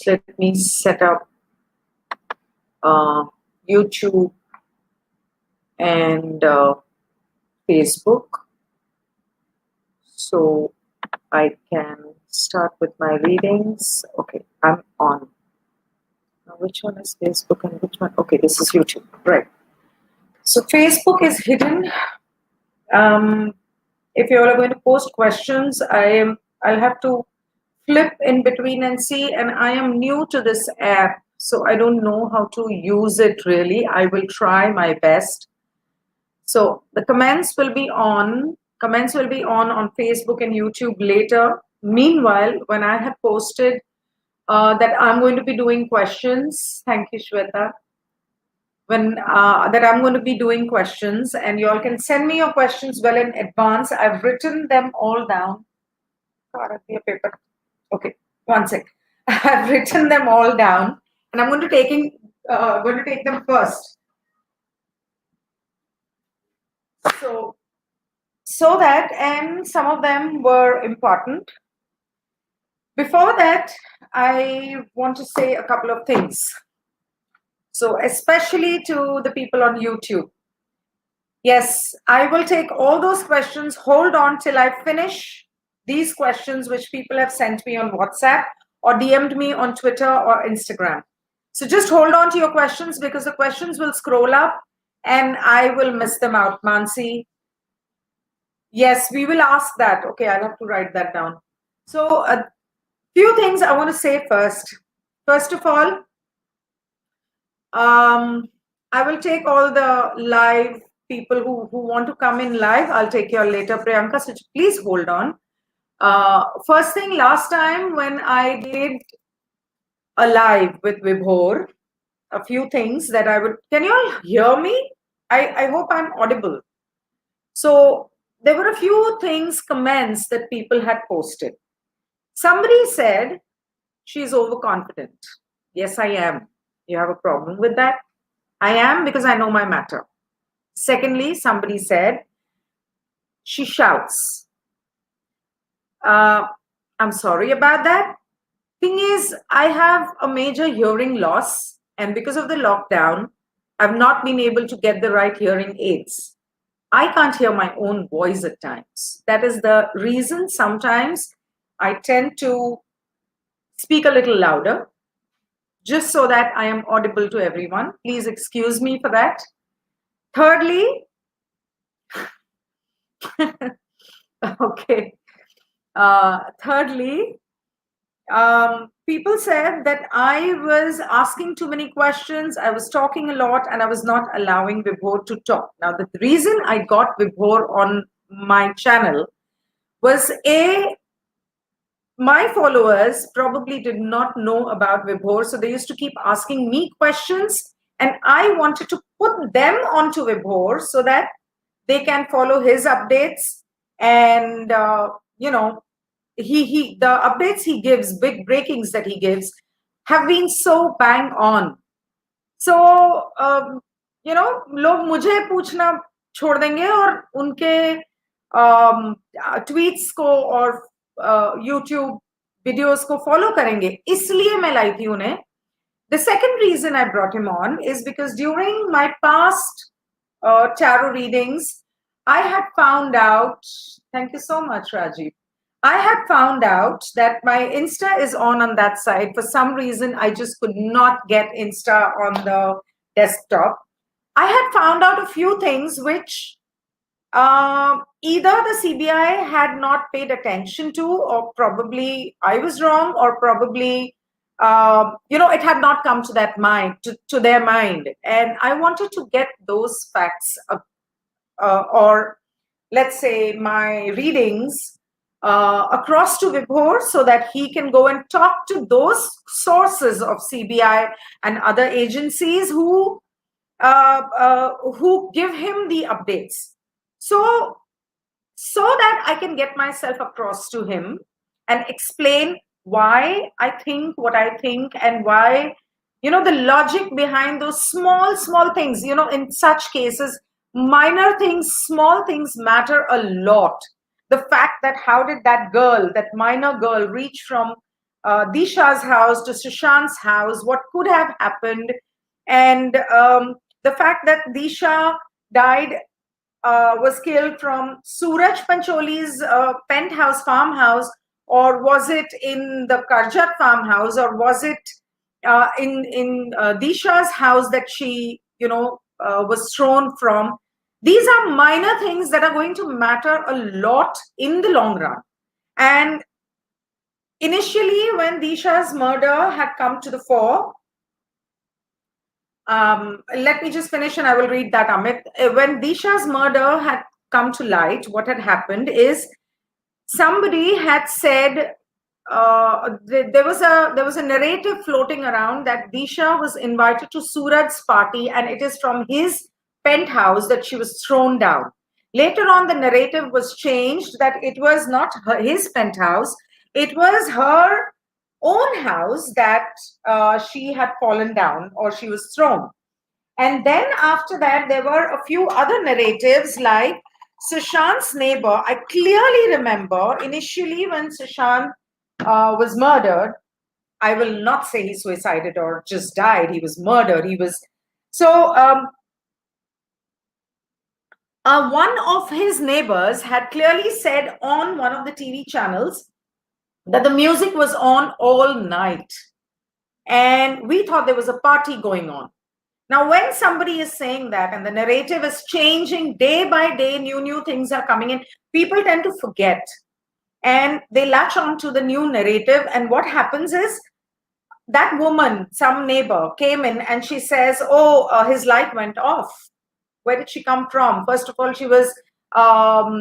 let me set up YouTube and Facebook so I can start with my readings. Okay, I'm on. Now, which one is Facebook and which one? Okay, this is YouTube. Right. So Facebook is hidden. If you all are going to post questions, I'll have to flip in between and see. And I am new to this app, so I don't know how to use it really. I will try my best. So the comments will be on. Comments will be on Facebook and YouTube later. Meanwhile, when I have posted that I'm going to be doing questions, thank you, Shweta. When that I'm going to be doing questions, and you all can send me your questions well in advance. I've written them all down. Paper. Okay, one sec. I've written them all down, and I'm going to take them first. So that, and some of them were important. Before that, I want to say a couple of things. So especially to the people on YouTube. Yes, I will take all those questions. Hold on till I finish these questions which people have sent me on WhatsApp or DM'd me on Twitter or Instagram. So just hold on to your questions because the questions will scroll up and I will miss them out. Mansi. Yes, we will ask that. Okay, I'll have to write that down. So a few things I want to say first. First of all, I will take all the live people who want to come in live. I'll take your later, Priyanka. So please hold on. First thing, last time when I did a live with Vibhor, a few things that I would. Can you all hear me? I hope I'm audible. So there were a few things, comments that people had posted. Somebody said she's overconfident. Yes, I am. You have a problem with that? I am, because I know my matter. Secondly, somebody said she shouts. I'm sorry about that. Thing is, I have a major hearing loss, and because of the lockdown, I've not been able to get the right hearing aids. I can't hear my own voice at times. That is the reason sometimes I tend to speak a little louder, just so that I am audible to everyone. Please excuse me for that. Thirdly, okay. Thirdly, people said that I was asking too many questions, I was talking a lot, and I was not allowing Vibhor to talk. Now, the reason I got Vibhor on my channel was my followers probably did not know about Vibhor, so they used to keep asking me questions, and I wanted to put them onto Vibhor so that they can follow his updates, and the updates he gives, big breakings that he gives, have been so bang on. So लोग मुझे पूछना छोड़ देंगे और उनके tweets को और YouTube videos को follow करेंगे, इसलिए मैं लाई थी उन्हें. The second reason I brought him on is because during my past tarot readings, I had found out, thank you so much, Rajiv. I had found out that my Insta is on that side. For some reason, I just could not get Insta on the desktop. I had found out a few things which either the CBI had not paid attention to, or probably I was wrong, or probably it had not come to that mind, to their mind. And I wanted to get those facts, or let's say my readings, across to Vibhor, so that he can go and talk to those sources of CBI and other agencies who give him the updates. So that I can get myself across to him and explain why I think what I think, and why, the logic behind those small things. In such cases, minor things, small things matter a lot. The fact that how did that minor girl reach from Disha's house to Sushant's house, what could have happened, and the fact that Disha died, was killed from Suraj Pancholi's penthouse farmhouse, or was it in the Karjat farmhouse, or was it in Disha's house that she, was thrown from? These are minor things that are going to matter a lot in the long run. And initially, when Disha's murder had come to the fore, let me just finish and I will read that, Amit. When Disha's murder had come to light, what had happened is somebody had said, there was a narrative floating around that Disha was invited to Suraj's party and it is from his penthouse that she was thrown down. Later on, the narrative was changed that it was not his penthouse, it was her own house that she had fallen down or she was thrown. And then after that, there were a few other narratives like Sushant's neighbor. I clearly remember initially when Sushant was murdered, I will not say he suicided or just died. He was murdered. One of his neighbors had clearly said on one of the TV channels that the music was on all night. And we thought there was a party going on. Now, when somebody is saying that and the narrative is changing day by day, new things are coming in, people tend to forget and they latch on to the new narrative. And what happens is that woman, some neighbor, came in and she says, his light went off. Where did she come from? First of all, she was,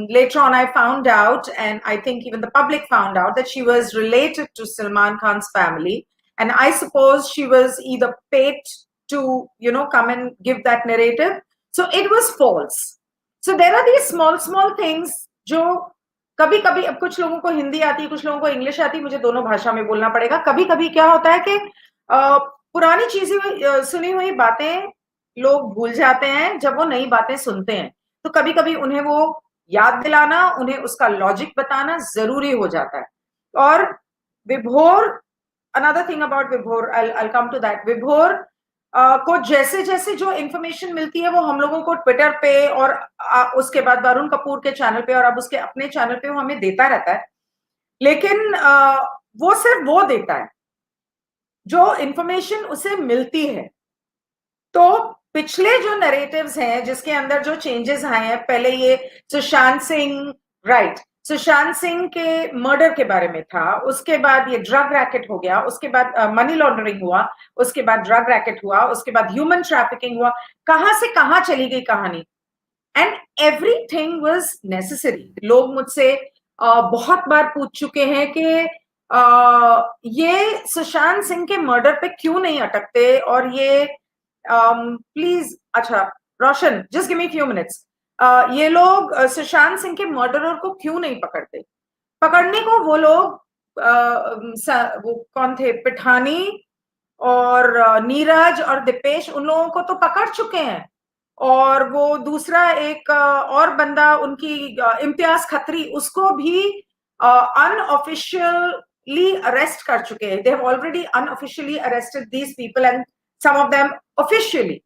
later on I found out, and I think even the public found out, that she was related to Salman Khan's family. And I suppose she was either paid to, come and give that narrative. So it was false. So there are these small things जो कभी कभी, अब कुछ लोगों को हिंदी आती है, कुछ लोगों को इंग्लिश आती है, मुझे दोनों भाषा में बोलना पड़ेगा. कभी कभी क्या होता है कि पुरानी चीजें, सुनी हुई बातें लोग भूल जाते हैं जब वो नई बातें सुनते हैं. तो कभी कभी उन्हें वो याद दिलाना, उन्हें उसका लॉजिक बताना जरूरी हो जाता है. और विभोर, another thing about विभोर, I'll come to that. विभोर को जैसे जैसे जो इंफॉर्मेशन मिलती है वो हम लोगों को ट्विटर पे और उसके बाद वरुण कपूर के चैनल पे और अब उसके अपने चैनल पे वो हमें देता रहता है. लेकिन वो सिर्फ वो देता है जो इंफॉर्मेशन उसे मिलती है. तो पिछले जो नरेटिव्स हैं जिसके अंदर जो चेंजेस आए हैं, पहले ये सुशांत सिंह, राइट, सुशांत सिंह के मर्डर के बारे में था, उसके बाद ये ड्रग रैकेट हो गया, उसके बाद मनी लॉन्ड्रिंग हुआ, उसके बाद ड्रग रैकेट हुआ, उसके बाद ह्यूमन ट्रैफिकिंग हुआ. कहां से कहां चली गई कहानी. And everything was necessary. लोग मुझसे बहुत बार पूछ चुके हैं कि ये सुशांत सिंह के मर्डर पे क्यों नहीं अटकते, और ये प्लीज, अच्छा Roshan, just give me few minutes, ये लोग सुशांत सिंह के मर्डरर को क्यों नहीं पकड़ते. पकड़ने को वो लोग वो कौन थे, पिठानी और नीरज और दीपेश, उन लोगों को तो पकड़ चुके हैं. और वो दूसरा एक और बंदा उनकी, इम्तियाज खत्री, उसको भी अनऑफिशियली अरेस्ट कर चुके हैं. They have already unofficially arrested these people and some of them officially.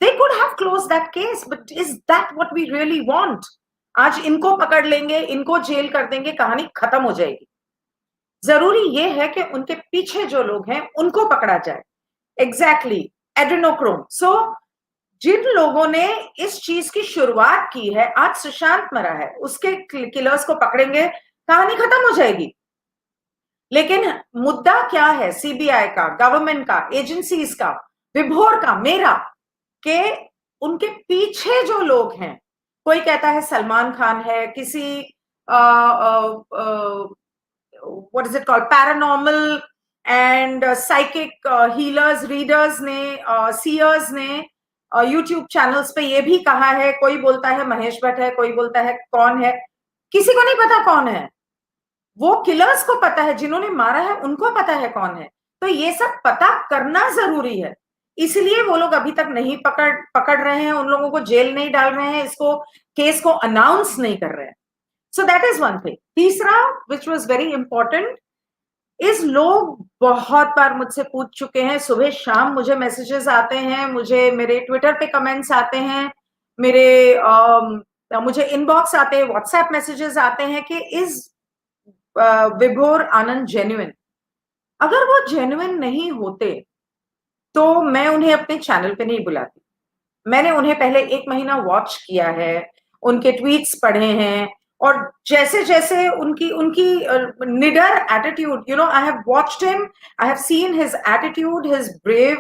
They could have closed that case, but is that what we really want? आज इनको पकड़ लेंगे, इनको जेल कर देंगे, कहानी खत्म हो जाएगी. जरूरी ये है कि उनके पीछे जो लोग हैं उनको पकड़ा जाए. एग्जैक्टली, एड्रेनोक्रोम. सो जिन लोगों ने इस चीज की शुरुआत की है, आज सुशांत मरा है, उसके किलर्स को पकड़ेंगे, कहानी खत्म हो जाएगी. लेकिन मुद्दा क्या है, सीबीआई का, गवर्नमेंट का, एजेंसीज का, विभोर का, मेरा, के उनके पीछे जो लोग हैं. कोई कहता है सलमान खान है, किसी what is it called, paranormal and psychic healers, readers ने, सीयर्स ने यूट्यूब चैनल्स पे ये भी कहा है. कोई बोलता है महेश भट्ट है, कोई बोलता है कौन है, किसी को नहीं पता कौन है. वो किलर्स को पता है, जिन्होंने मारा है उनको पता है कौन है. तो ये सब पता करना जरूरी है. इसलिए वो लोग अभी तक नहीं पकड़ रहे हैं, उन लोगों को जेल नहीं डाल रहे हैं, इसको केस को अनाउंस नहीं कर रहे हैं. So that is one thing. तीसरा, विच वाज वेरी इंपॉर्टेंट, इस लोग बहुत बार मुझसे पूछ चुके हैं, सुबह शाम मुझे मैसेजेस आते हैं, मुझे मेरे ट्विटर पे कमेंट्स आते हैं, मुझे इनबॉक्स आते हैं, व्हाट्सएप मैसेजेस आते हैं कि इज विभोर आनंद जेन्युइन? अगर वो जेन्युइन नहीं होते तो मैं उन्हें अपने चैनल पे नहीं बुलाती। मैंने उन्हें पहले 1 महीना वॉच किया है, उनके ट्वीट्स पढ़े हैं, और जैसे जैसे उनकी उनकी निडर attitude, I have watched him, I have seen his attitude, his brave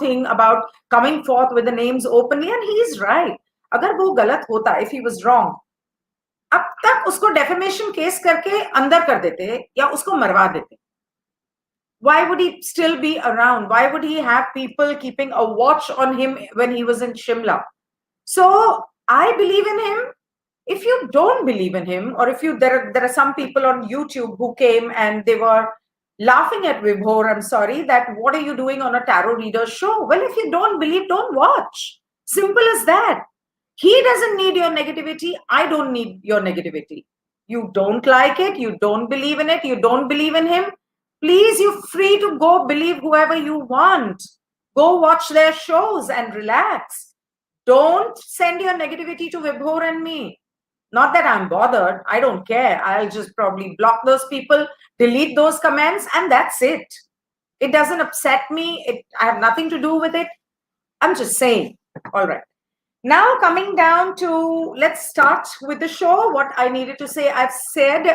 thing about coming forth with the names openly, and he is right. अगर वो गलत होता, इफ ही वाज रॉन्ग, अब तक उसको डेफेमेशन केस करके अंदर कर देते या उसको मरवा देते। Why would he still be around? Why would he have people keeping a watch on him when he was in Shimla? So I believe in him. If you don't believe in him, or if you there are some people on YouTube who came and they were laughing at Vibhor, I'm sorry, that what are you doing on a tarot reader show? Well, if you don't believe, don't watch. Simple as that. He doesn't need your negativity. I don't need your negativity. You don't like it, you don't believe in it, you don't believe in him. Please, you're free to go believe whoever you want. Go watch their shows and relax. Don't send your negativity to Vibhor and me. Not that I'm bothered. I don't care. I'll just probably block those people, delete those comments, and that's it. It doesn't upset me. I have nothing to do with it. I'm just saying. All right. Now, coming down to, let's start with the show. What I needed to say, I've said.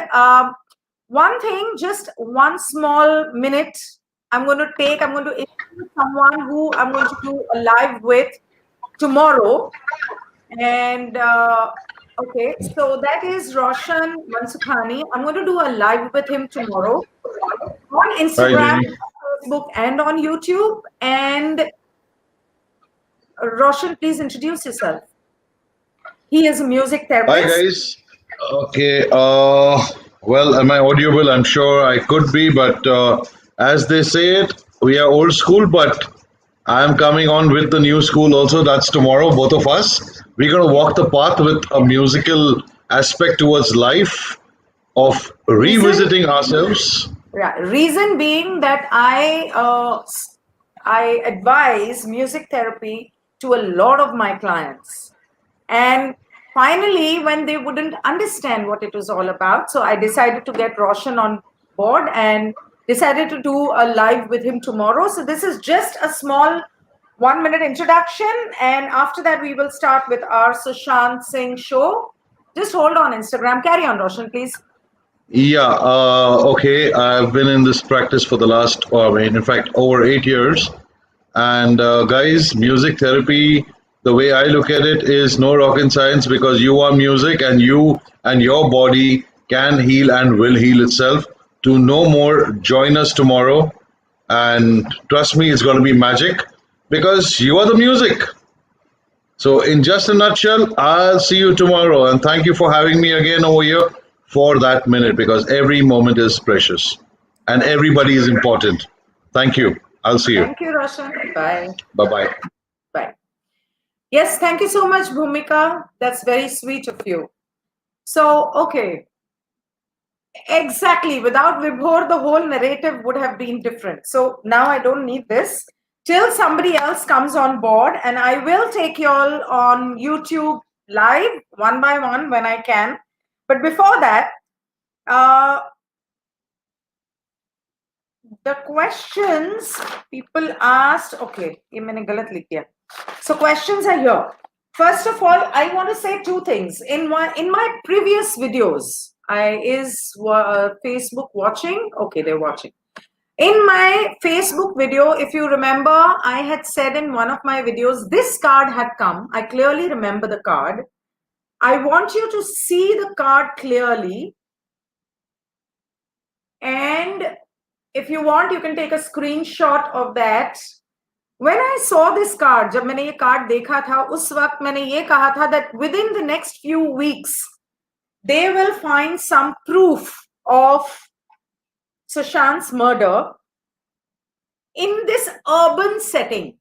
One thing, just one small minute, I'm going to introduce someone who I'm going to do a live with tomorrow. And okay, so that is Roshan Mansukhani. I'm going to do a live with him tomorrow on Hi, Instagram, Ginni. Facebook, and on YouTube. And Roshan, please introduce yourself. He is a music Hi, therapist. guys. Okay. Well, am I audible? I'm sure I could be, but as they say it, we are old school, but I'm coming on with the new school also. That's tomorrow, both of us. We're going to walk the path with a musical aspect towards life of Reason, revisiting ourselves. yeah, reason being that I advise music therapy to a lot of my clients, and finally, when they wouldn't understand what it was all about, so I decided to get Roshan on board and decided to do a live with him tomorrow. So this is just a small 1 minute introduction, and after that we will start with our Sushant Singh show. Just hold on Instagram. Carry on, Roshan, please. Yeah, okay. I've been in this practice for the last, in fact, over 8 years. And guys, music therapy, the way I look at it is no rocket science because you are music and you and your body can heal and will heal itself. To know more, join us tomorrow. And trust me, it's going to be magic because you are the music. So, in just a nutshell, I'll see you tomorrow. And thank you for having me again over here for that minute because every moment is precious and everybody is important. Thank you. I'll see you. Thank you, Roshan. Bye. Bye bye. Bye. Yes, thank you so much, Bhumika. That's very sweet of you. So, okay. Exactly. Without Vibhor, the whole narrative would have been different. So now I don't need this till somebody else comes on board, and I will take y'all on YouTube live one by one when I can. But before that, the questions people asked. Okay, ye maine galat likh diya. So questions are here. First of all, I want to say two things. In my previous videos, is Facebook watching? Okay, they're watching. In my Facebook video, if you remember, I had said in one of my videos, this card had come. I clearly remember the card. I want you to see the card clearly. And if you want, you can take a screenshot of that. When I saw this card, जब मैंने ये card देखा था, उस वक्त मैंने ये कहा था that within the next few weeks, they will find some proof of Sushant's murder in this urban setting.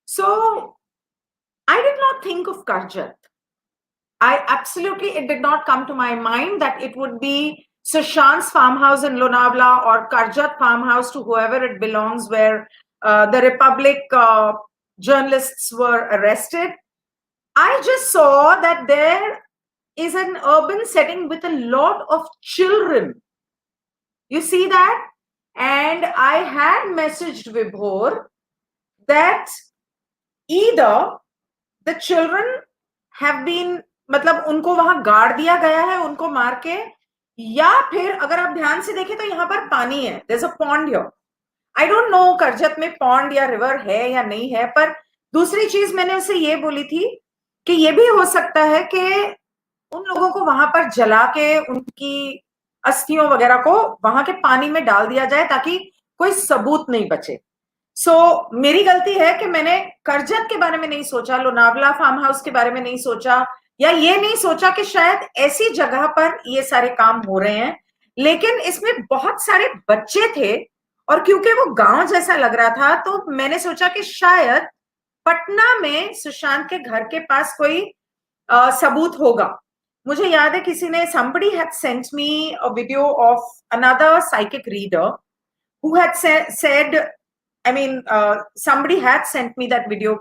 So I did not think of Karjat. It did not come to my mind that it would be Sushant's farmhouse in Lonavala or Karjat farmhouse, to whoever it belongs, where the Republic journalists were arrested. I just saw that there is an urban setting with a lot of children. You see that? And I had messaged Vibhor that either the children have been, मतलब उनको वहां गाड़ दिया गया है उनको मार के, या फिर अगर आप ध्यान से देखें तो यहाँ पर पानी है, there's a pond here. I don't know Karjat में pond या river है या नहीं है, पर दूसरी चीज मैंने उसे ये बोली थी कि ये भी हो सकता है कि उन लोगों को वहां पर जला के उनकी अस्थियों वगैरह को वहां के पानी में डाल दिया जाए ताकि कोई सबूत नहीं बचे. मेरी गलती है कि मैंने करजत के बारे में नहीं सोचा, लोनावला फार्म हाउस के बारे में नहीं सोचा, या ये नहीं सोचा कि शायद ऐसी जगह पर ये सारे काम हो रहे हैं. लेकिन इसमें बहुत सारे बच्चे थे और क्योंकि वो गांव जैसा लग रहा था तो मैंने सोचा कि शायद पटना में सुशांत के घर के पास कोई सबूत होगा. मुझे याद है किसी ने, somebody had sent me a video of another psychic reader who had said, I mean, somebody had sent me that video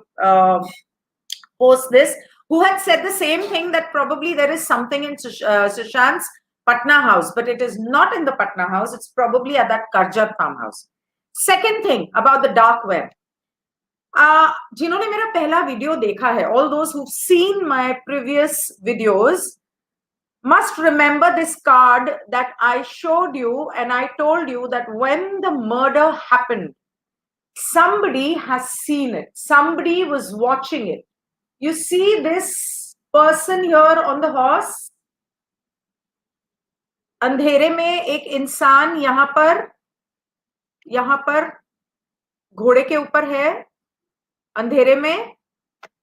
post this, who had said the same thing, that probably there is something in Sushant's Patna house, but it is not in the Patna house. It's probably at that Karjat farmhouse. Second thing about the dark web. जिन्होंने मेरा पहला video देखा है, all those who've seen my previous videos must remember this card that I showed you, and I told you that when the murder happened, somebody has seen it. Somebody was watching it. You see this person here on the horse? अंधेरे में एक इंसान यहाँ पर घोड़े के ऊपर है अंधेरे में.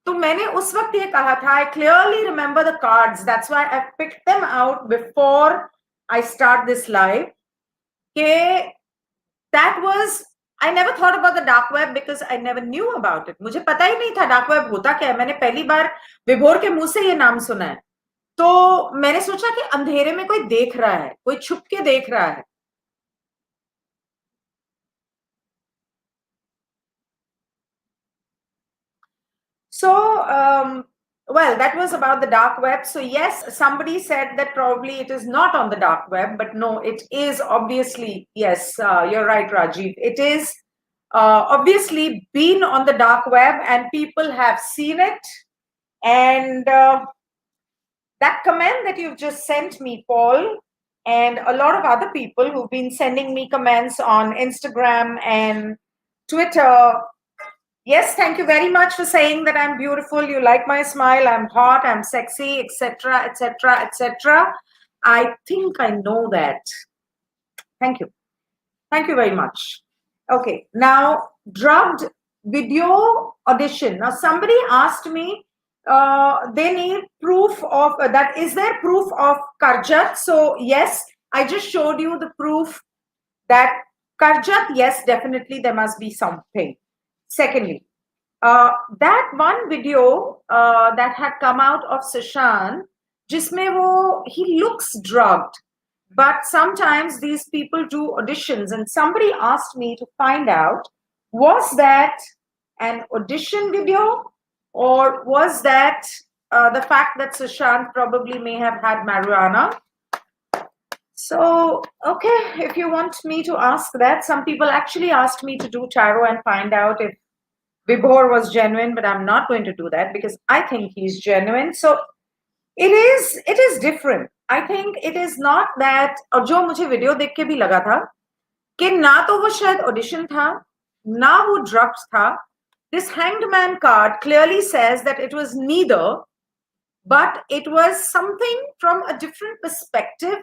तो मैंने उस वक्त ये कहा था, I clearly remember the cards. That's why I picked them out before I start this live. कि that was, I never thought about the dark web because I never knew about it. मुझे पता ही नहीं था dark web होता क्या है. मैंने पहली बार विभोर के मुंह से ये नाम सुना है. तो मैंने सोचा कि अंधेरे में कोई देख रहा है, कोई छुप के देख रहा है. So, well, that was about the dark web. So yes, somebody said that probably it is not on the dark web, but no, it is obviously, yes, you're right, Rajiv. It is obviously been on the dark web and people have seen it. And that comment that you've just sent me, Paul, and a lot of other people who've been sending me comments on Instagram and Twitter. Yes, thank you very much for saying that I'm beautiful. You like my smile. I'm hot. I'm sexy, etc., etc., etc. I think I know that. Thank you. Thank you very much. Okay, now drugged video audition. Now somebody asked me, they need proof of that. Is there proof of Karjat? So yes, I just showed you the proof that Karjat, yes, definitely there must be something. Secondly, that one video that had come out of Sushant, jisme wo, he looks drugged, but sometimes these people do auditions, and somebody asked me to find out, was that an audition video or was that the fact that Sushant probably may have had marijuana? So, okay, if you want me to ask that, some people actually asked me to do tarot and find out if Vibhor was genuine, but I'm not going to do that because I think he's genuine. So it is different. I think it is not that, और जो मुझे video देख के भी लगा था कि ना तो वो शायद ऑडिशन था, ना वो ड्रग्स था. This hanged man card clearly says that it was neither, but it was something from a different perspective.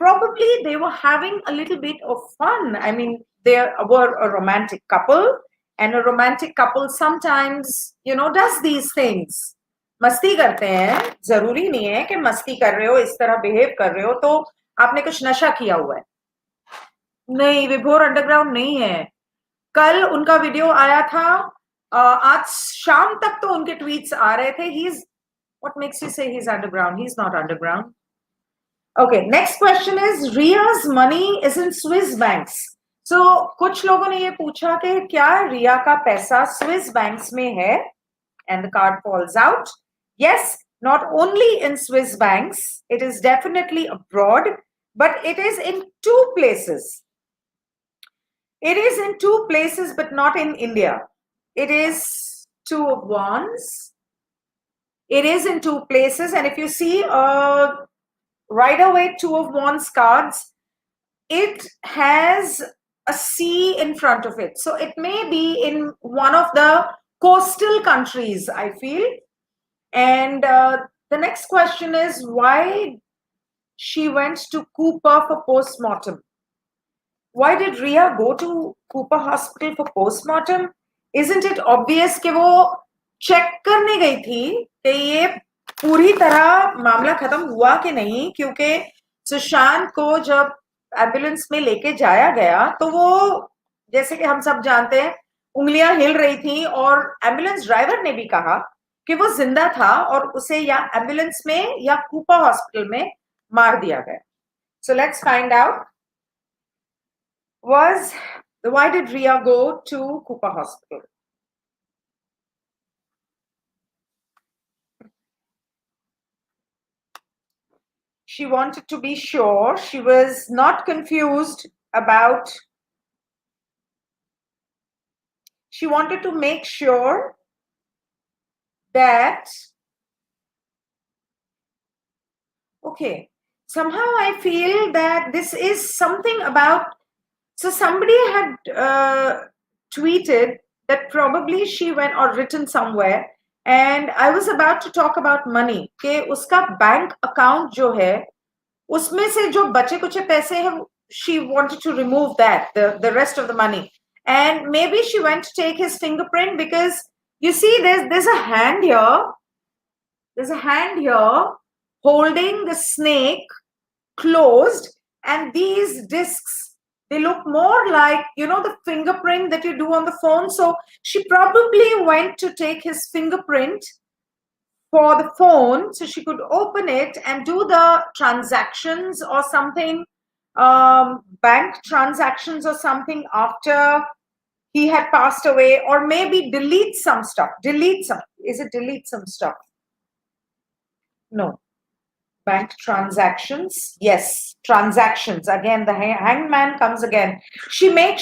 Probably they were having a little bit of fun. I mean, they were a romantic couple, and a romantic couple sometimes, you know, does these things. मस्ती करते हैं. जरूरी नहीं है कि मस्ती कर रहे हो, इस तरह बिहेव कर रहे हो तो आपने कुछ नशा किया हुआ है. नहीं, विभोर अंडरग्राउंड नहीं है. कल उनका वीडियो आया था, आज शाम तक तो उनके ट्वीट्स आ रहे थे. He's, what makes you say he's underground? He's not underground. Okay, next question is Ria's money is in Swiss banks. So कुछ लोगों ने ये पूछा कि क्या रिया का पैसा स्विस बैंक्स में है? And the card falls out. Yes, not only in Swiss banks, it is definitely abroad, but it is in two places. It is in two places, but not in India. It is two of wands. It is in two places, and if you see right away two of wands cards, it has a sea in front of it. So it may be in one of the coastal countries, I feel. And the next question is why she went to Cooper for post-mortem. Why did Ria go to Cooper Hospital for post-mortem? Isn't it obvious कि वो check करने गई थी कि ये पूरी तरह मामला खत्म हुआ कि नहीं, क्योंकि सुशांत को जब एम्बुलेंस में लेके जाया गया तो वो, जैसे कि हम सब जानते हैं, उंगलियां हिल रही थी और एम्बुलेंस ड्राइवर ने भी कहा कि वो जिंदा था और उसे या एम्बुलेंस में या कूपर हॉस्पिटल में मार दिया गया. So let's find out. Why did Ria go to Cooper Hospital? She wanted to be sure. She was not confused about. She wanted to make sure that. Okay, somehow I feel that this is something about. So somebody had tweeted that probably she went or written somewhere, and I was about to talk about money कि उसका bank account जो है उसमें से जो बचे कुचे पैसे हैं, she wanted to remove that, the rest of the money, and maybe she went to take his fingerprint because you see there's a hand here, holding the snake closed, and these discs, they look more like, the fingerprint that you do on the phone. So she probably went to take his fingerprint for the phone so she could open it and do the transactions or something, bank transactions or something after he had passed away, or maybe delete some stuff. Delete some stuff? No. Bank transactions. Yes, transactions. Again, the hangman comes again. She went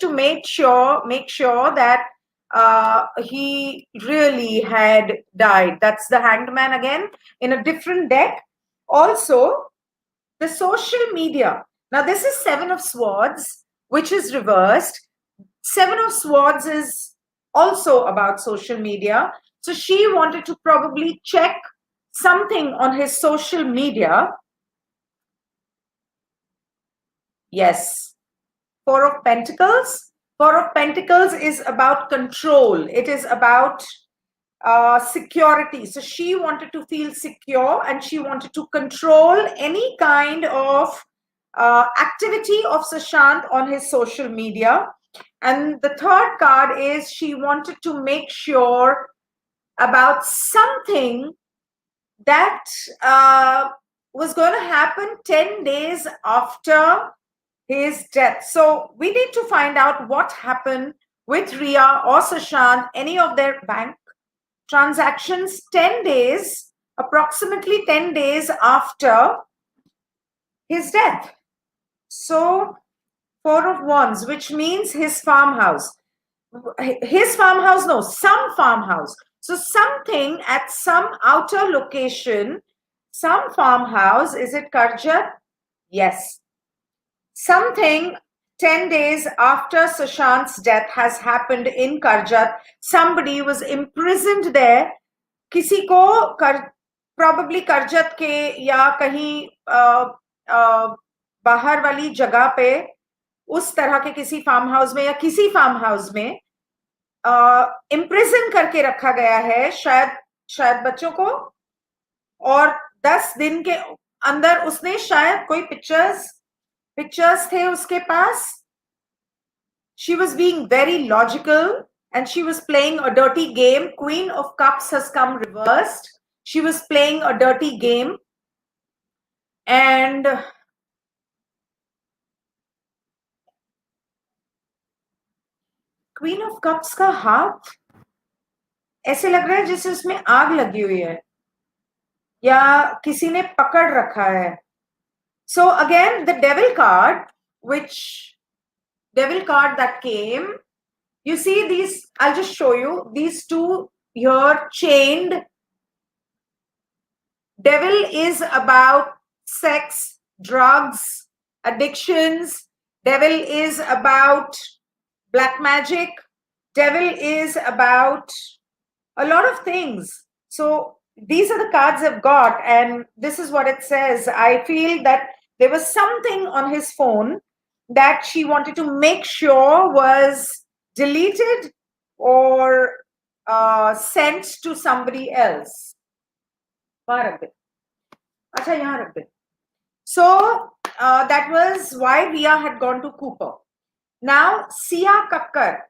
to make sure that he really had died. That's the hanged man again in a different deck. Also, the social media. Now, this is Seven of Swords, which is reversed. Seven of Swords is also about social media. So she wanted to probably check something on his social media. Yes. Four of Pentacles. Four of Pentacles is about control. It is about security. So she wanted to feel secure and she wanted to control any kind of activity of Sushant on his social media. And the third card is she wanted to make sure about something that was going to happen 10 days after his death. So we need to find out what happened with Ria or Sushant, any of their bank transactions 10 days, approximately 10 days after his death. So Four of Wands, which means his farmhouse. Some farmhouse. So something at some outer location, some farmhouse. Is it Karjat? Yes. Something 10 days after Sushant's death has happened in Karjat. Somebody was imprisoned there. किसी को probably Karjat के या कहीं बाहर वाली जगह पे उस तरह के किसी फार्म हाउस में या किसी फार्म हाउस में इम्प्रिजन करके रखा गया है शायद बच्चों को, और 10 दिन के अंदर उसने शायद कोई पिक्चर्स थे उसके पास. She was being very logical and she was playing a dirty game. Queen of Cups has come reversed. She was playing a dirty game. And queen of cups का हाथ ऐसे लग रहा है जैसे उसमें आग लगी हुई है या किसी ने पकड़ रखा है. So again, the devil card, devil card that came, you see these, I'll just show you, these two here chained. Devil is about sex, drugs, addictions. Devil is about black magic. Devil is about a lot of things. So these are the cards I've got, and this is what it says. I feel that there was something on his phone that she wanted to make sure was deleted or sent to somebody else. So that was why Ria had gone to Cooper. Now, Sia Kakkar.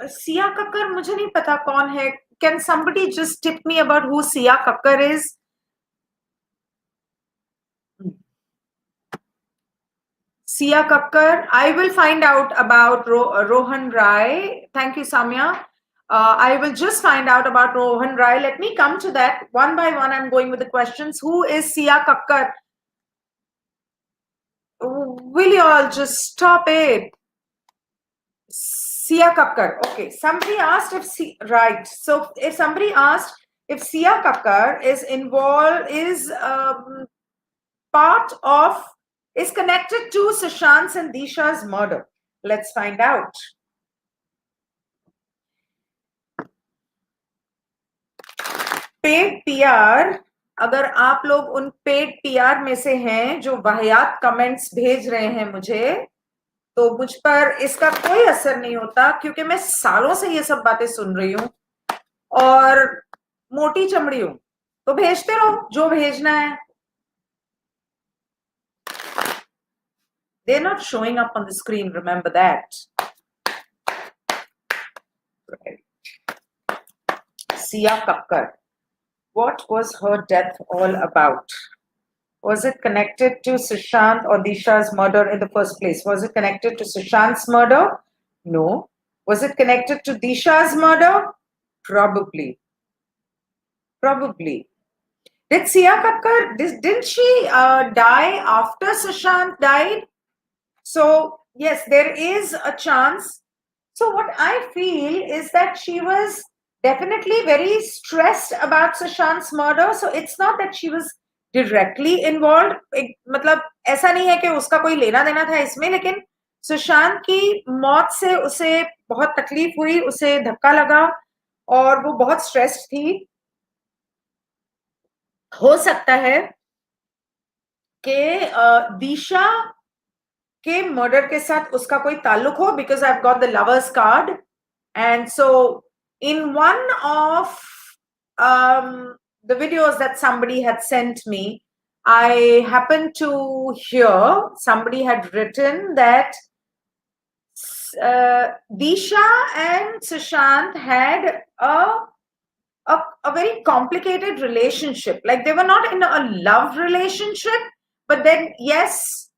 Sia Kakkar, मुझे नहीं पता कौन है. Can somebody just tip me about who Sia Kakkar is? Sia Kakkar. I will find out about Rohan Rai. Thank you, Samya. I will just find out about Rohan Rai. Let me come to that one by one. I'm going with the questions. Who is Sia Kakkar? Will you all just stop it? Sia Kakkar. Okay. Somebody asked if right. So if somebody asked if Sia Kakkar is involved, is part of, is connected to Sushant and Disha's murder. Let's find out. Paid PR, अगर आप लोग उन paid PR में से हैं जो वाहियात comments भेज रहे हैं मुझे, तो मुझ पर इसका कोई असर नहीं होता क्योंकि मैं सालों से ये सब बातें सुन रही हूं और मोटी चमड़ी हूं. तो भेजते रहो जो भेजना है. They're not showing up on the screen, remember that. Right. Sia Kakkar. What was her death all about? Was it connected to Sushant or Disha's murder in the first place? Was it connected to Sushant's murder? No. Was it connected to Disha's murder? Probably. Probably. Did Sia Kakkar, didn't she die after Sushant died? So, yes, there is a chance. So, what I feel is that she was definitely very stressed about Sushant's murder. So, it's not that she was directly involved. मतलब ऐसा नहीं है कि उसका कोई लेना देना था इसमें, लेकिन सुशांत की मौत से उसे बहुत तकलीफ हुई, उसे धक्का लगा और वो बहुत स्ट्रेस्ड थी. हो सकता है कि दिशा के मर्डर के साथ उसका कोई ताल्लुक हो, because I've got the lovers card, and so in one of the videos that somebody had sent me, I happened to hear somebody had written that Disha and Sushant had a very complicated relationship. Like they were not in a love relationship, but then yes,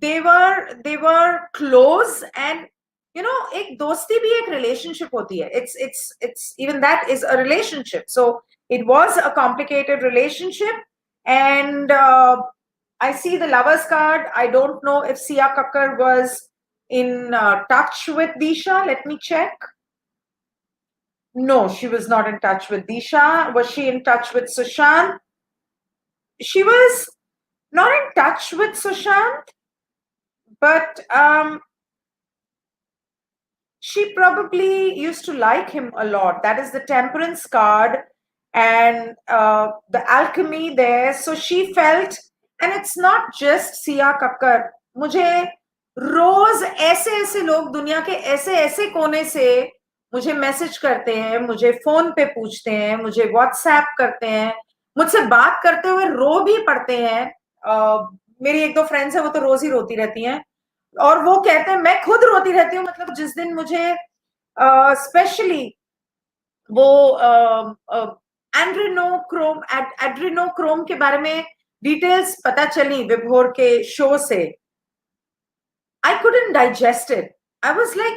they were close, and you know, एक दोस्ती भी एक relationship होती है. It's even that is a relationship. So it was a complicated relationship, and I see the lovers card. I don't know if Sia Kakkar was in touch with Disha. Let me check. No, she was not in touch with Disha. Was she in touch with Sushant? She was not in touch with Sushant, but she probably used to like him a lot. That is the Temperance card and the alchemy there. So she felt, and it's not just Sia Kakkar. मुझे रोज ऐसे ऐसे लोग दुनिया के ऐसे ऐसे कोने से मुझे मैसेज करते हैं, मुझे फोन पे पूछते हैं, मुझे व्हाट्सएप करते हैं, मुझसे बात करते हुए रो भी पड़ते हैं. मेरी एक दो फ्रेंड्स है वो तो रोज ही रोती रहती हैं और वो कहते हैं मैं खुद रोती रहती हूँ. मतलब जिस दिन मुझे स्पेशली वो एड्रेनोक्रोम के बारे में डिटेल्स पता चली विभोर के शो से. I couldn't digest it. I was like,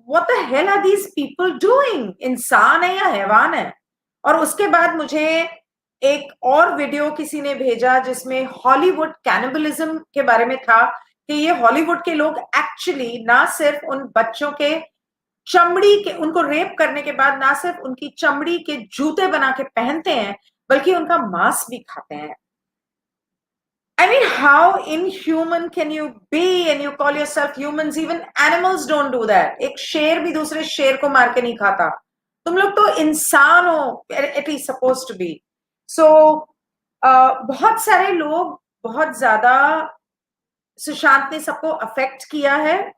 what the hell are these people doing? इंसान है या हैवान है? और उसके बाद मुझे एक और वीडियो किसी ने भेजा जिसमें हॉलीवुड कैनिबलिज्म के बारे में था कि ये हॉलीवुड के लोग एक्चुअली ना सिर्फ उन बच्चों के चमड़ी के, उनको रेप करने के बाद ना सिर्फ उनकी चमड़ी के जूते बना के पहनते हैं बल्कि उनका मांस भी खाते हैं. I mean, how inhuman can you be and you call yourself humans? Even animals don't do that. एक शेर भी दूसरे शेर को मार के नहीं खाता. तुम लोग तो इंसान हो, at least supposed to be. So, बहुत सारे लोग, बहुत ज्यादा सुशांत ने सबको अफेक्ट किया है,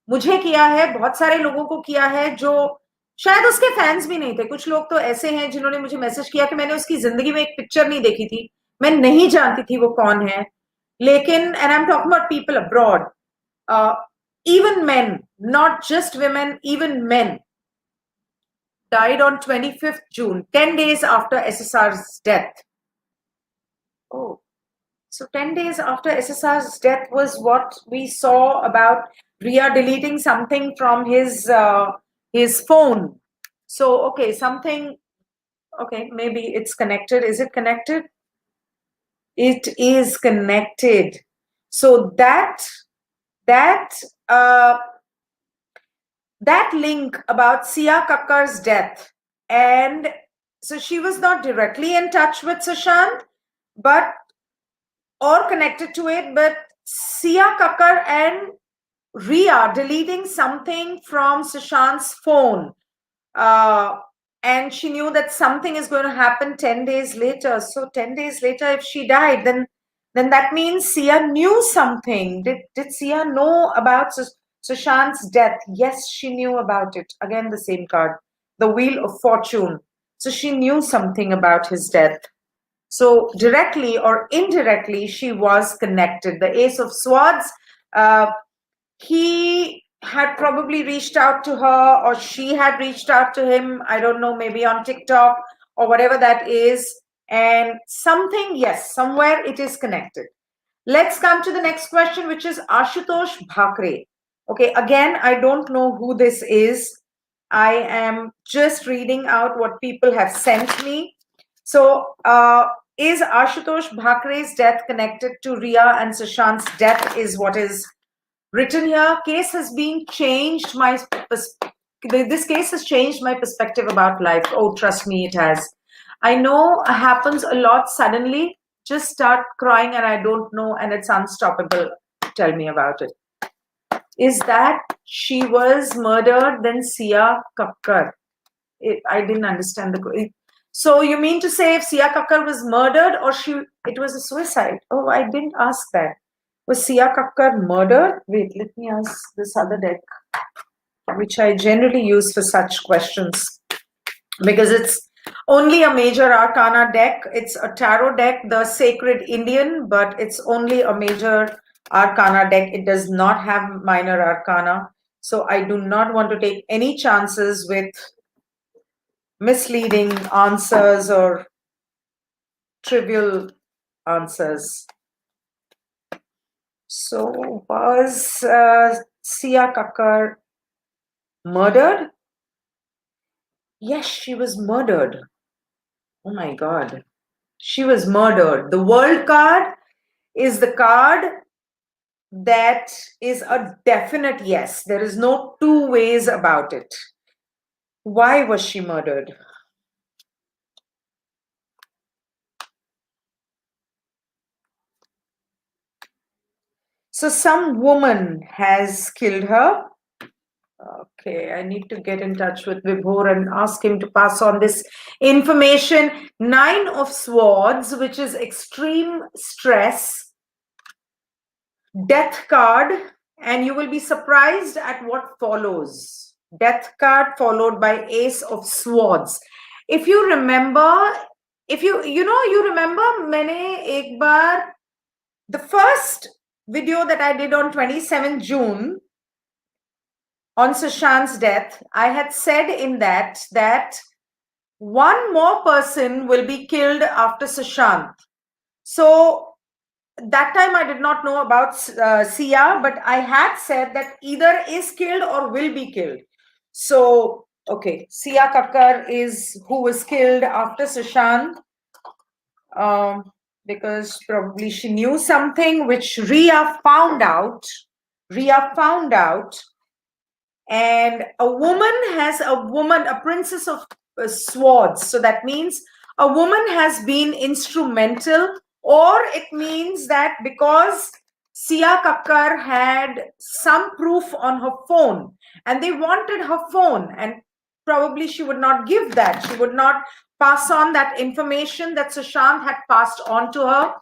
मुझे किया है, बहुत सारे लोगों को किया है जो शायद उसके फैंस भी नहीं थे. कुछ लोग तो ऐसे हैं जिन्होंने मुझे मैसेज किया कि मैंने उसकी जिंदगी में एक पिक्चर नहीं देखी थी, मैं नहीं जानती थी वो कौन है. लेकिन and I am talking about people abroad, even men, not just women, even men died on 25th June, 10 days after SSR's death. Oh, so 10 days after SSR's death was what we saw about Ria deleting something from his phone. So, okay, something, okay, maybe it's connected. Is it connected? It is connected. So that link about Sia Kakkar's death, and so she was not directly in touch with Sushant, but or connected to it, but Sia Kakkar and Ria deleting something from Sushant's phone, and she knew that something is going to happen 10 days later. So 10 days later, if she died, then that means Sia knew something. Did Sia know about Sushant's death? Yes, she knew about it. Again, the same card, the Wheel of Fortune. So she knew something about his death. So directly or indirectly, she was connected. The Ace of Swords, he had probably reached out to her, or she had reached out to him. I don't know, maybe on TikTok or whatever that is. And something, yes, somewhere it is connected. Let's come to the next question, which is Ashutosh Bhakre. Okay, again, I don't know who this is. I am just reading out what people have sent me. So, is Ashutosh Bhakre's death connected to Ria and Sushant's death is what is written here. Case has been changed. This case has changed my perspective about life. Oh, trust me, it has. I know it happens a lot suddenly. Just start crying and I don't know, and it's unstoppable. Tell me about it. Is that she was murdered, then Sia Kakkar? I didn't understand the. So you mean to say if Sia Kakkar was murdered or it was a suicide? Oh, I didn't ask that. Was Sia Kakkar murdered? Wait, let me ask this other deck, which I generally use for such questions, because it's only a major arcana deck. It's a tarot deck, the Sacred Indian, but it's only a major arcana deck. It does not have minor arcana. So I do not want to take any chances with misleading answers or trivial answers. So was Sia Kakkar murdered? Yes, she was murdered. Oh my God. She was murdered. The World card is the card that is a definite yes. There is no two ways about it. Why was she murdered? So some woman has killed her. Okay, I need to get in touch with Vibhor and ask him to pass on this information. 9 of Swords, which is extreme stress. Death card, and you will be surprised at what follows. Death card followed by Ace of Swords. If you remember, you remember, मैंने एक बार, the first video that I did on 27 June on Sushant's death, I had said in that one more person will be killed after Sushant. So that time I did not know about Sia, but I had said that either is killed or will be killed. So, okay, Sia Kakkar is who was killed after Sushant, because probably she knew something which Ria found out. And a princess of swords. So that means a woman has been instrumental, or it means that because Sia Kakkar had some proof on her phone and they wanted her phone, and probably she would not give that. She would not pass on that information that Sushant had passed on to her.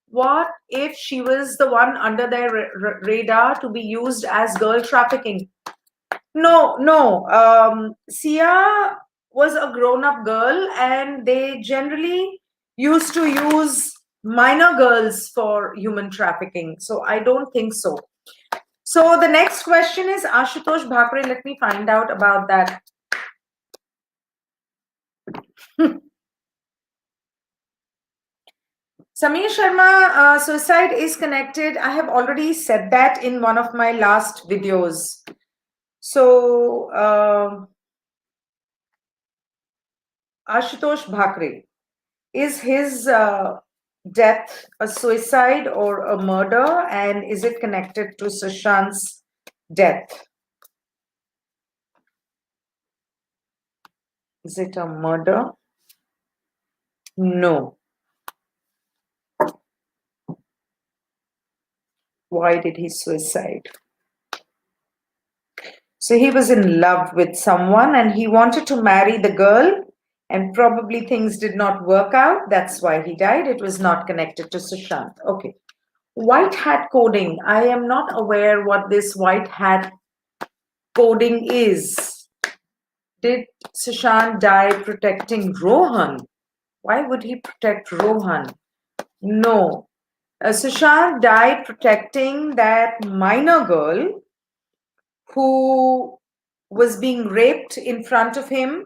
What if she was the one under their radar to be used as girl trafficking? No. Sia was a grown-up girl, and they generally used to use minor girls for human trafficking. So I don't think so. So the next question is Ashutosh Bhakre. Let me find out about that. Samir Sharma, suicide is connected. I have already said that in one of my last videos. So, Ashutosh Bhakre, is his death a suicide or a murder? And is it connected to Sushant's death? Is it a murder? No. Why did he suicide? So he was in love with someone and he wanted to marry the girl, and probably things did not work out. That's why he died. It was not connected to Sushant. Okay. White hat coding. I am not aware what this white hat coding is. Did Sushant die protecting Rohan? Why would he protect Rohan? No. Sushant died protecting that minor girl who was being raped in front of him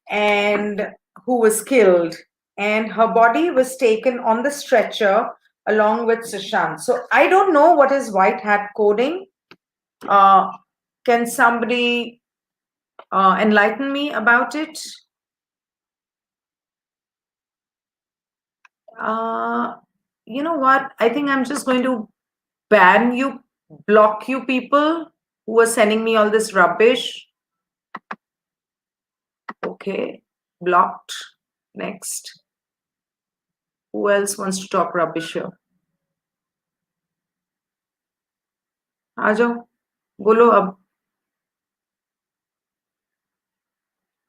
and who was killed. And her body was taken on the stretcher along with Sushant. So I don't know what is white hat coding. Can somebody enlighten me about it? You know what? I think I'm just going to block you people who are sending me all this rubbish. Okay, blocked. Next. Who else wants to talk rubbish here? आ जाओ, बोलो अब.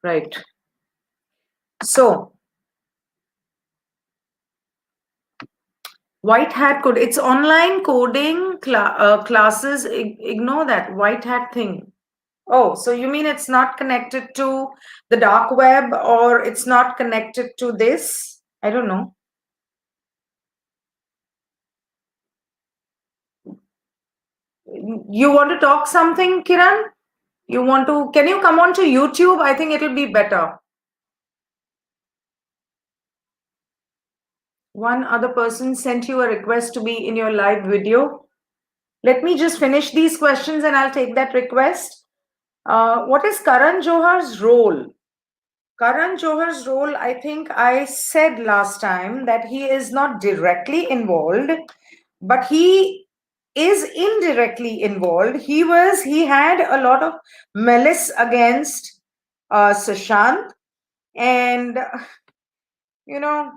Right. So, white hat code. It's online coding classes. Ignore that white hat thing. Oh, so you mean it's not connected to the dark web, or it's not connected to this? I don't know. You want to talk something, Kiran? Can you come on to YouTube? I think it'll be better. One other person sent you a request to be in your live video. Let me just finish these questions and I'll take that request. What is Karan Johar's role? Karan Johar's role, I think I said last time that he is not directly involved, but he is indirectly involved. He had a lot of malice against Sushant, and you know,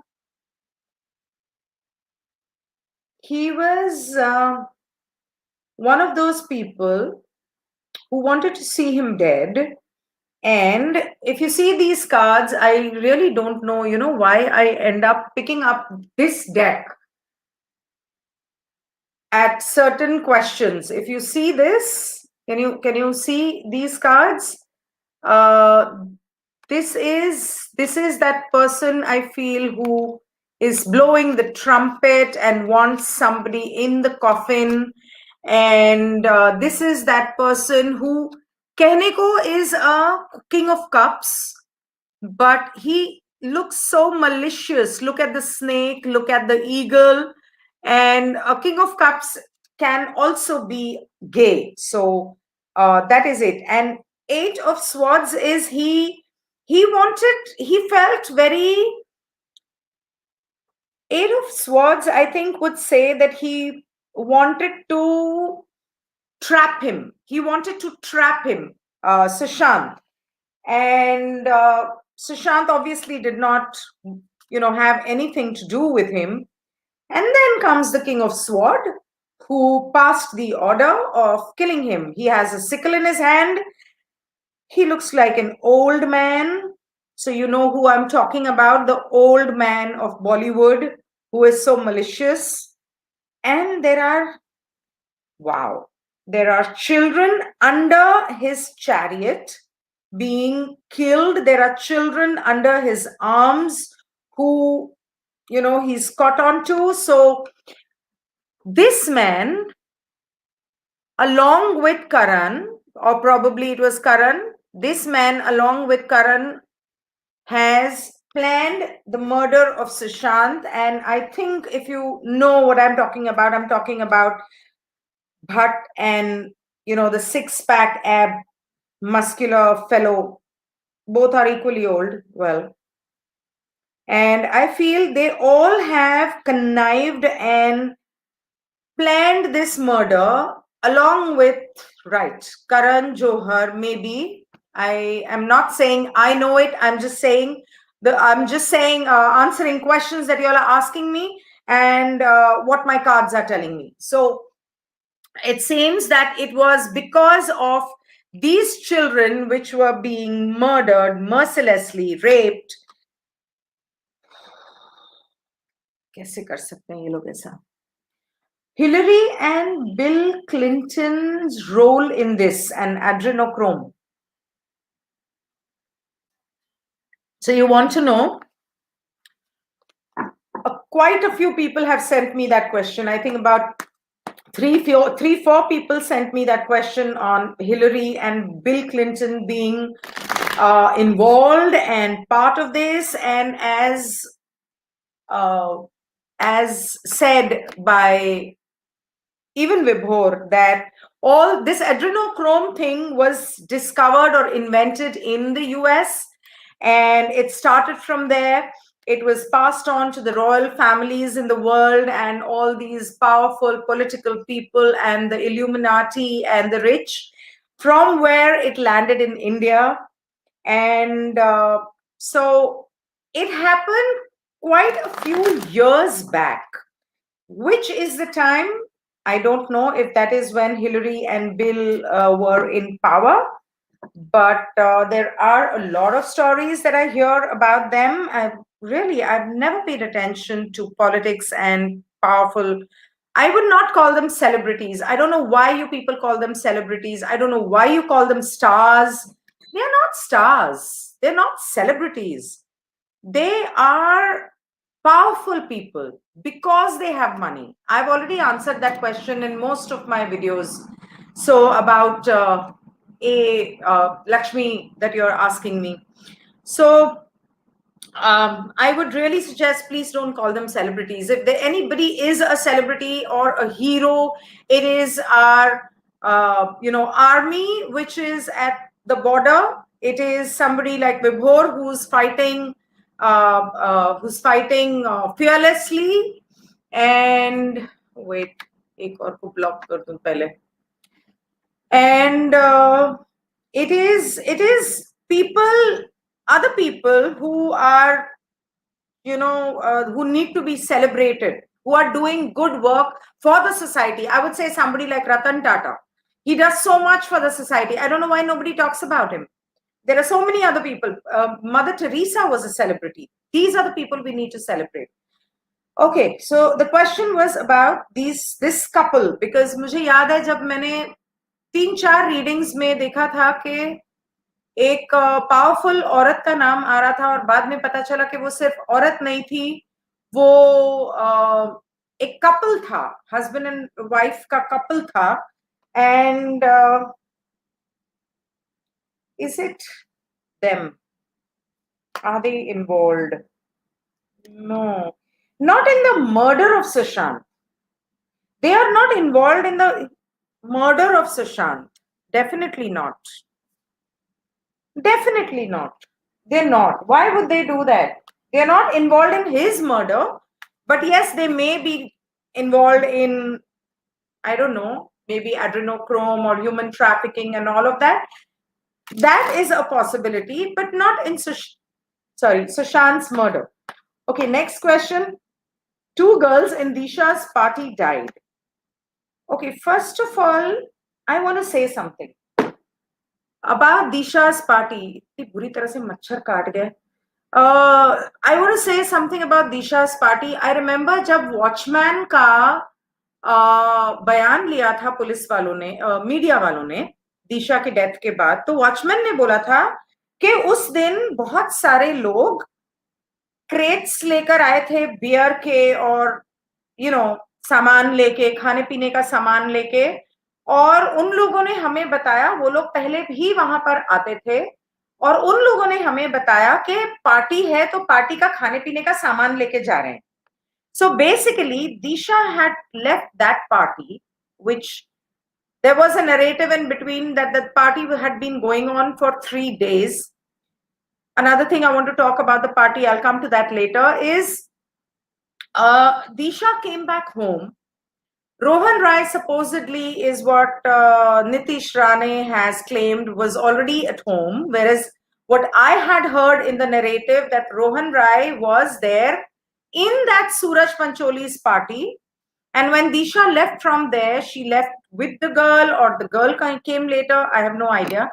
he was one of those people who wanted to see him dead. And if you see these cards, I really don't know, why I end up picking up this deck at certain questions. If you see this, can you see these cards? This is that person I feel who is blowing the trumpet and wants somebody in the coffin. And this is that person who Keneko is a king of cups. but he looks so malicious. Look at the snake, look at the eagle, and a King of Cups can also be gay. So that is it. And Eight of Swords is he felt very. Eight of Swords, I think, would say that he wanted to trap him. He wanted to trap him, Sushant. And Sushant obviously did not, have anything to do with him. And then comes the King of Sword, who passed the order of killing him. He has a sickle in his hand. He looks like an old man. So you know who I'm talking about, the old man of Bollywood who is so malicious. And there are children under his chariot being killed. There are children under his arms who, he's caught onto. So this man, along with Karan, or probably it was Karan, this man, along with Karan, has planned the murder of Sushant. And I think if you know what I'm talking about Bhatt and, the six-pack ab muscular fellow. Both are equally old. Well, and I feel they all have connived and planned this murder along with, right, Karan Johar, maybe. I am not saying I know it. I'm just saying answering questions that you all are asking me and what my cards are telling me. So it seems that it was because of these children which were being murdered, mercilessly raped. कैसे कर सकते हैं ये लोग ऐसा? Hillary and Bill Clinton's role in this, and adrenochrome. So you want to know? Quite a few people have sent me that question. I think about three, four people sent me that question on Hillary and Bill Clinton being involved and part of this. And as said by even Vibhor, that all this adrenochrome thing was discovered or invented in the US, and it started from there. It was passed on to the royal families in the world and all these powerful political people and the Illuminati and the rich, from where it landed in India. And so it happened quite a few years back. Which is the time? I don't know if that is when Hillary and Bill were in power, but there are a lot of stories that I hear about them. I've never paid attention to politics and powerful. I would not call them celebrities. I don't know why you people call them celebrities. I don't know why you call them stars. They're not stars. They're not celebrities. They are powerful people because they have money. I've already answered that question in most of my videos. So about Lakshmi that you're asking me. So I would really suggest, please don't call them celebrities. If anybody is a celebrity or a hero, it is our army, which is at the border. It is somebody like Vibhor who's fighting fearlessly. And wait, ek aur ko block kar dun pehle. And it is people, other people who are, who need to be celebrated, who are doing good work for the society. I would say somebody like Ratan Tata. He does so much for the society. I don't know why nobody talks about him. There are so many other people. Mother Teresa was a celebrity. These are the people we need to celebrate. Okay, so the question was about this couple, because मुझे याद है जब मैंने 3-4 readings में देखा था कि एक पावरफुल औरत का नाम आ रहा था और बाद में पता चला कि वो सिर्फ औरत नहीं थी, वो एक कपल था, हस्बैंड एंड वाइफ का कपल था. And is it them? Are they involved? No, not in the murder of Sushant. They are not involved in the murder of Sushant. Definitely not. Definitely not. They're not. Why would they do that? They're not involved in his murder, but yes, they may be involved in, I don't know, maybe adrenochrome or human trafficking and all of that. That is a possibility, but not in Sushant's murder. Okay, next question. 2 girls in Disha's party died. Okay, first of all, I want to say something about Disha's party. इतनी बुरी तरह से मच्छर काट गए. I want to say something about Disha's party. I remember जब watchman का बयान लिया था पुलिस वालों ने, मीडिया वालों ने, दिशा के डेथ के बाद, तो वॉचमैन ने बोला था कि उस दिन बहुत सारे लोग क्रेट्स लेकर आए थे बियर के और सामान लेके, खाने पीने का सामान लेके, और उन लोगों ने हमें बताया, वो लोग पहले भी वहां पर आते थे, और उन लोगों ने हमें बताया कि पार्टी है तो पार्टी का खाने पीने का सामान लेके जा रहे हैं. So basically, Disha had left that party, which there was a narrative in between that the party had been going on for 3 days. Another thing I want to talk about the party, I'll come to that later, is Disha came back home. Rohan Rai supposedly is what Nitish Rane has claimed was already at home, whereas what I had heard in the narrative that Rohan Rai was there in that Suraj Pancholi's party, and when Disha left from there, she left with the girl or the girl came later, I have no idea.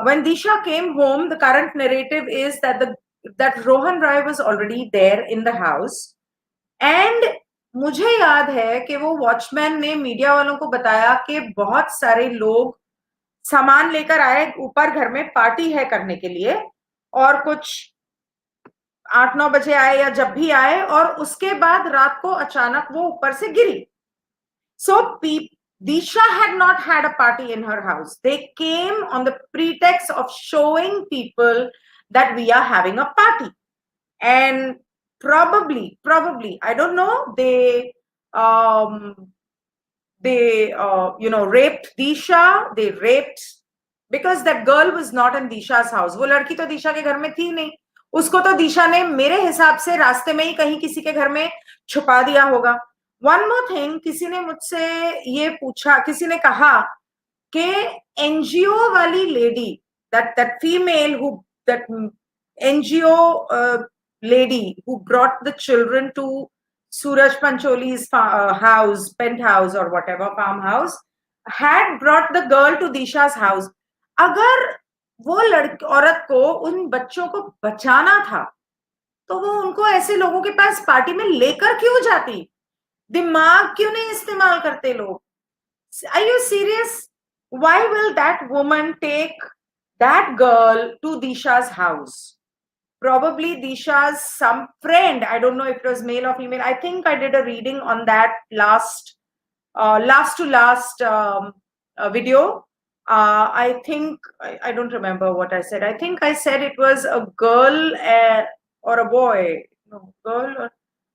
When Disha came home, the current narrative is that Rohan Rai was already there in the house. And मुझे याद है कि वो watchman ने media वालों को बताया कि बहुत सारे लोग सामान लेकर आए ऊपर घर में, पार्टी है करने के लिए, और कुछ 8-9 बजे आए या जब भी आए, और उसके बाद रात को अचानक वो ऊपर से गिरी. सो Disha had not had a party in her house. They came on the pretext of showing people that we are having a party. And probably, I don't know, they raped Disha. They raped, because that girl was not in Disha's house. वो लड़की तो दिशा के घर में थी नहीं. उसको तो दिशा ने मेरे हिसाब से रास्ते में ही कहीं किसी के घर में छुपा दिया होगा. वन मोर थिंग, किसी ने मुझसे ये पूछा, किसी ने कहा कि एनजीओ वाली lady, that female who, that NGO lady who brought the children to Suraj Pancholi's house, penthouse or whatever, farmhouse, had brought the girl to Disha's house. अगर वो लड़की औरत को उन बच्चों को बचाना था तो वो उनको ऐसे लोगों के पास पार्टी में लेकर क्यों जाती? दिमाग क्यों नहीं इस्तेमाल करते लोग? Are you serious? Why will that woman take that girl to Disha's house? Probably Disha's some friend. I don't know if it was male or female. I think I did a reading on that last video. I think I don't remember what I said. I think I said it was a girl or a boy. No, girl or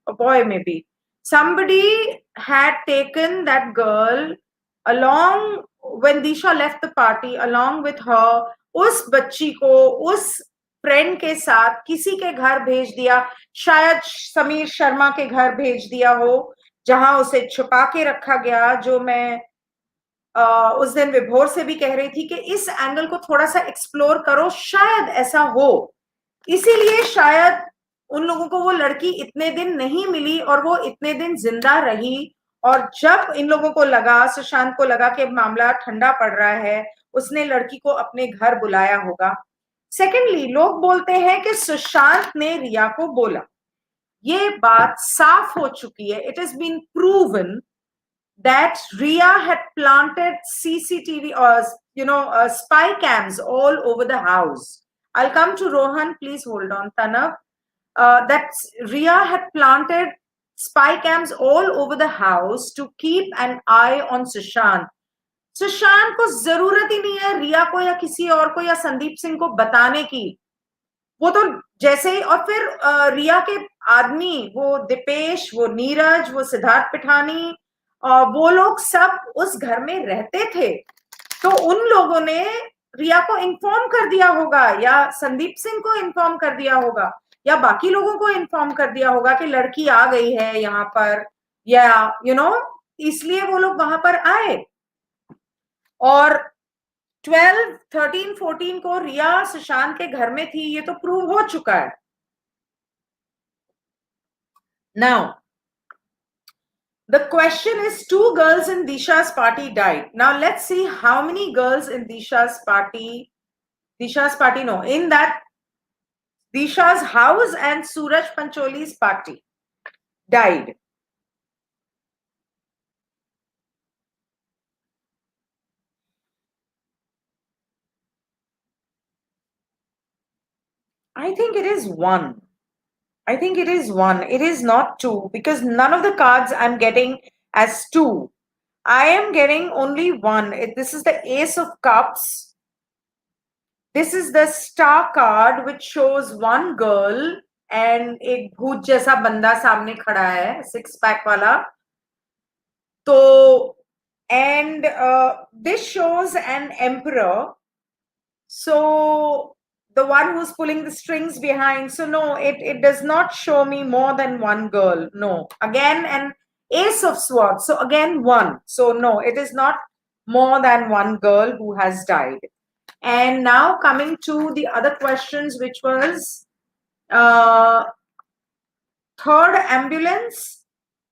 a boy maybe. Somebody had taken that girl along when Disha left the party, along with her, उस बच्ची को उस friend के साथ किसी के घर भेज दिया, शायद समीर शर्मा के घर भेज दिया हो, जहां उसे छुपा के रखा गया. जो मैं उस दिन विभोर से भी कह रही थी कि इस एंगल को थोड़ा सा एक्सप्लोर करो, शायद ऐसा हो. इसीलिए शायद उन लोगों को वो लड़की इतने दिन नहीं मिली और वो इतने दिन जिंदा रही, और जब इन लोगों को लगा, सुशांत को लगा कि मामला ठंडा पड़ रहा है, उसने लड़की को अपने घर बुलाया होगा. सेकेंडली, लोग बोलते हैं कि सुशांत ने रिया को बोला. ये बात साफ हो चुकी है. It is been proven that Riya had planted CCTV or spy cams all over the house. I'll come to Rohan. Please hold on, Tanav. That Riya had planted spy cams all over the house to keep an eye on Sushant. Sushant को जरूरत ही नहीं है रिया को या किसी और को या संदीप सिंह को बताने की वो तो जैसे ही, और फिर रिया के आदमी, वो दीपेश, वो नीरज, वो सिद्धार्थ पिठानी, वो लोग सब उस घर में रहते थे, तो उन लोगों ने रिया को इन्फॉर्म कर दिया होगा, या संदीप सिंह को इन्फॉर्म कर दिया होगा, या बाकी लोगों को इन्फॉर्म कर दिया होगा कि लड़की आ गई है यहाँ पर, या इसलिए वो लोग वहां पर आए। और 12, 13, 14 को रिया सुशांत के घर में थी, ये तो प्रूव हो चुका है। Now, the question is, 2 girls in Disha's party died. Now, let's see how many girls in Disha's party, no, in that Disha's house and Suraj Pancholi's party died. I think it is 1. I think it is 1. It is not 2, because none of the cards I'm getting as 2. I am getting only 1. This is the Ace of Cups. This is the Star card, which shows 1 girl and एक भूत जैसा बंदा सामने खड़ा है, 6-pack वाला. तो and this shows an emperor. So the one who's pulling the strings behind. So no, it does not show me more than 1 girl. No. Again, an Ace of Swords. So again, 1. So no, it is not more than 1 girl who has died. And now coming to the other questions, which was third ambulance,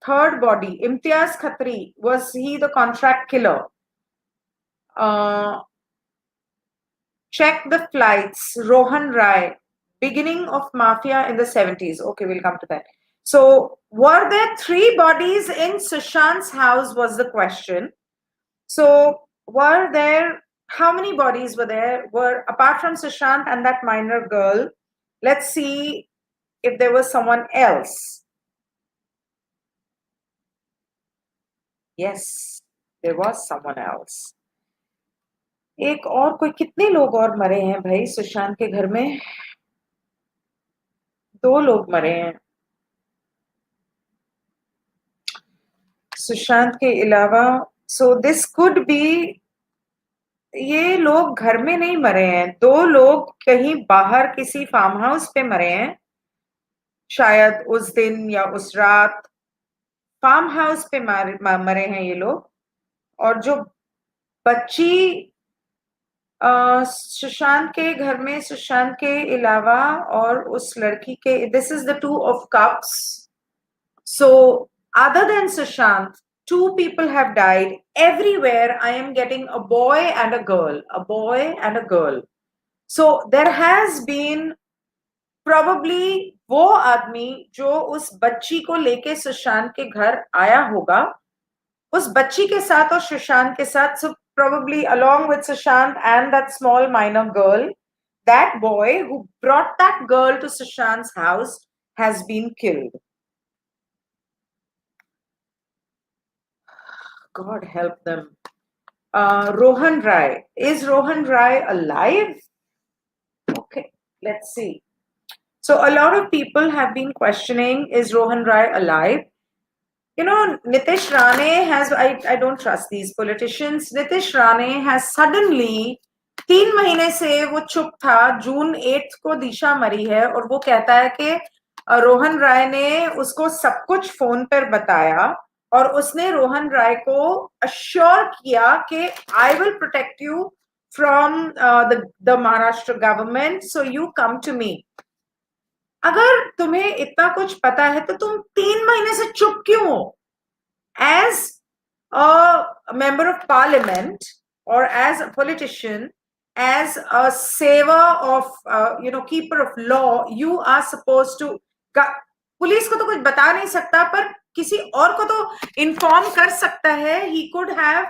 third body. Imtiaz Khatri, was he the contract killer? Check the flights. Rohan Rai, beginning of mafia in the 70s. Okay, we'll come to that. So, were there 3 bodies in Sushant's house was the question. So, were there, how many bodies were there? Were, apart from Sushant and that minor girl, let's see if there was someone else. Yes, there was someone else. एक और कोई, कितने लोग और मरे हैं भाई सुशांत के घर में? 2 लोग मरे हैं सुशांत के अलावा. सो दिस कुड बी, ये लोग घर में नहीं मरे हैं, 2 लोग कहीं बाहर किसी फार्म हाउस पे मरे हैं, शायद उस दिन या उस रात फार्म हाउस पे मरे हैं ये लोग. और जो बच्ची सुशांत के घर में, सुशांत के अलावा और उस लड़की के, this is the 2 of cups. So other than Sushant, 2 people have died. Everywhere I am getting a boy and a girl, a boy and a girl. So there has been probably वो आदमी जो उस बच्ची को लेके सुशांत के घर आया होगा, उस बच्ची के साथ और सुशांत के साथ. So probably along with Sushant and that small minor girl, that boy who brought that girl to Sushant's house has been killed. God help them. Rohan Rai. Is Rohan Rai alive? Okay, let's see. So a lot of people have been questioning, is Rohan Rai alive? You know, Nitish Rane has, I don't trust these politicians. Nitish Rane has suddenly, 3 महीने से वो चुप था, June 8 को दिशा मरी है, और वो कहता है कि रोहन राय ने उसको सब कुछ फोन पर बताया, और उसने रोहन राय को अश्योर किया कि I will protect you from the Maharashtra government, so you come to me. अगर तुम्हें इतना कुछ पता है तो तुम 3 महीने से चुप क्यों हो? As a member of parliament और as a politician, as a saver of keeper of law, you are supposed to, police को तो कुछ बता नहीं सकता, पर किसी और को तो इन्फॉर्म कर सकता है. he could have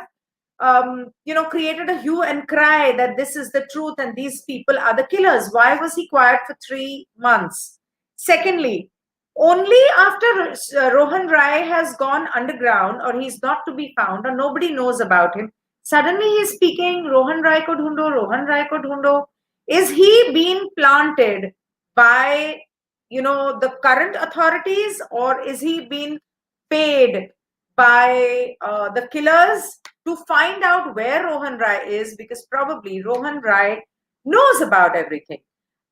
created a hue and cry that this is the truth and these people are the killers. Why was he quiet for 3 months? Secondly, only after Rohan Rai has gone underground, or he's not to be found, or nobody knows about him, suddenly he's speaking, Rohan Rai ko dhundo, Rohan Rai ko dhundo. Is he being planted by, the current authorities, or is he being paid by the killers to find out where Rohan Rai is? Because probably Rohan Rai knows about everything.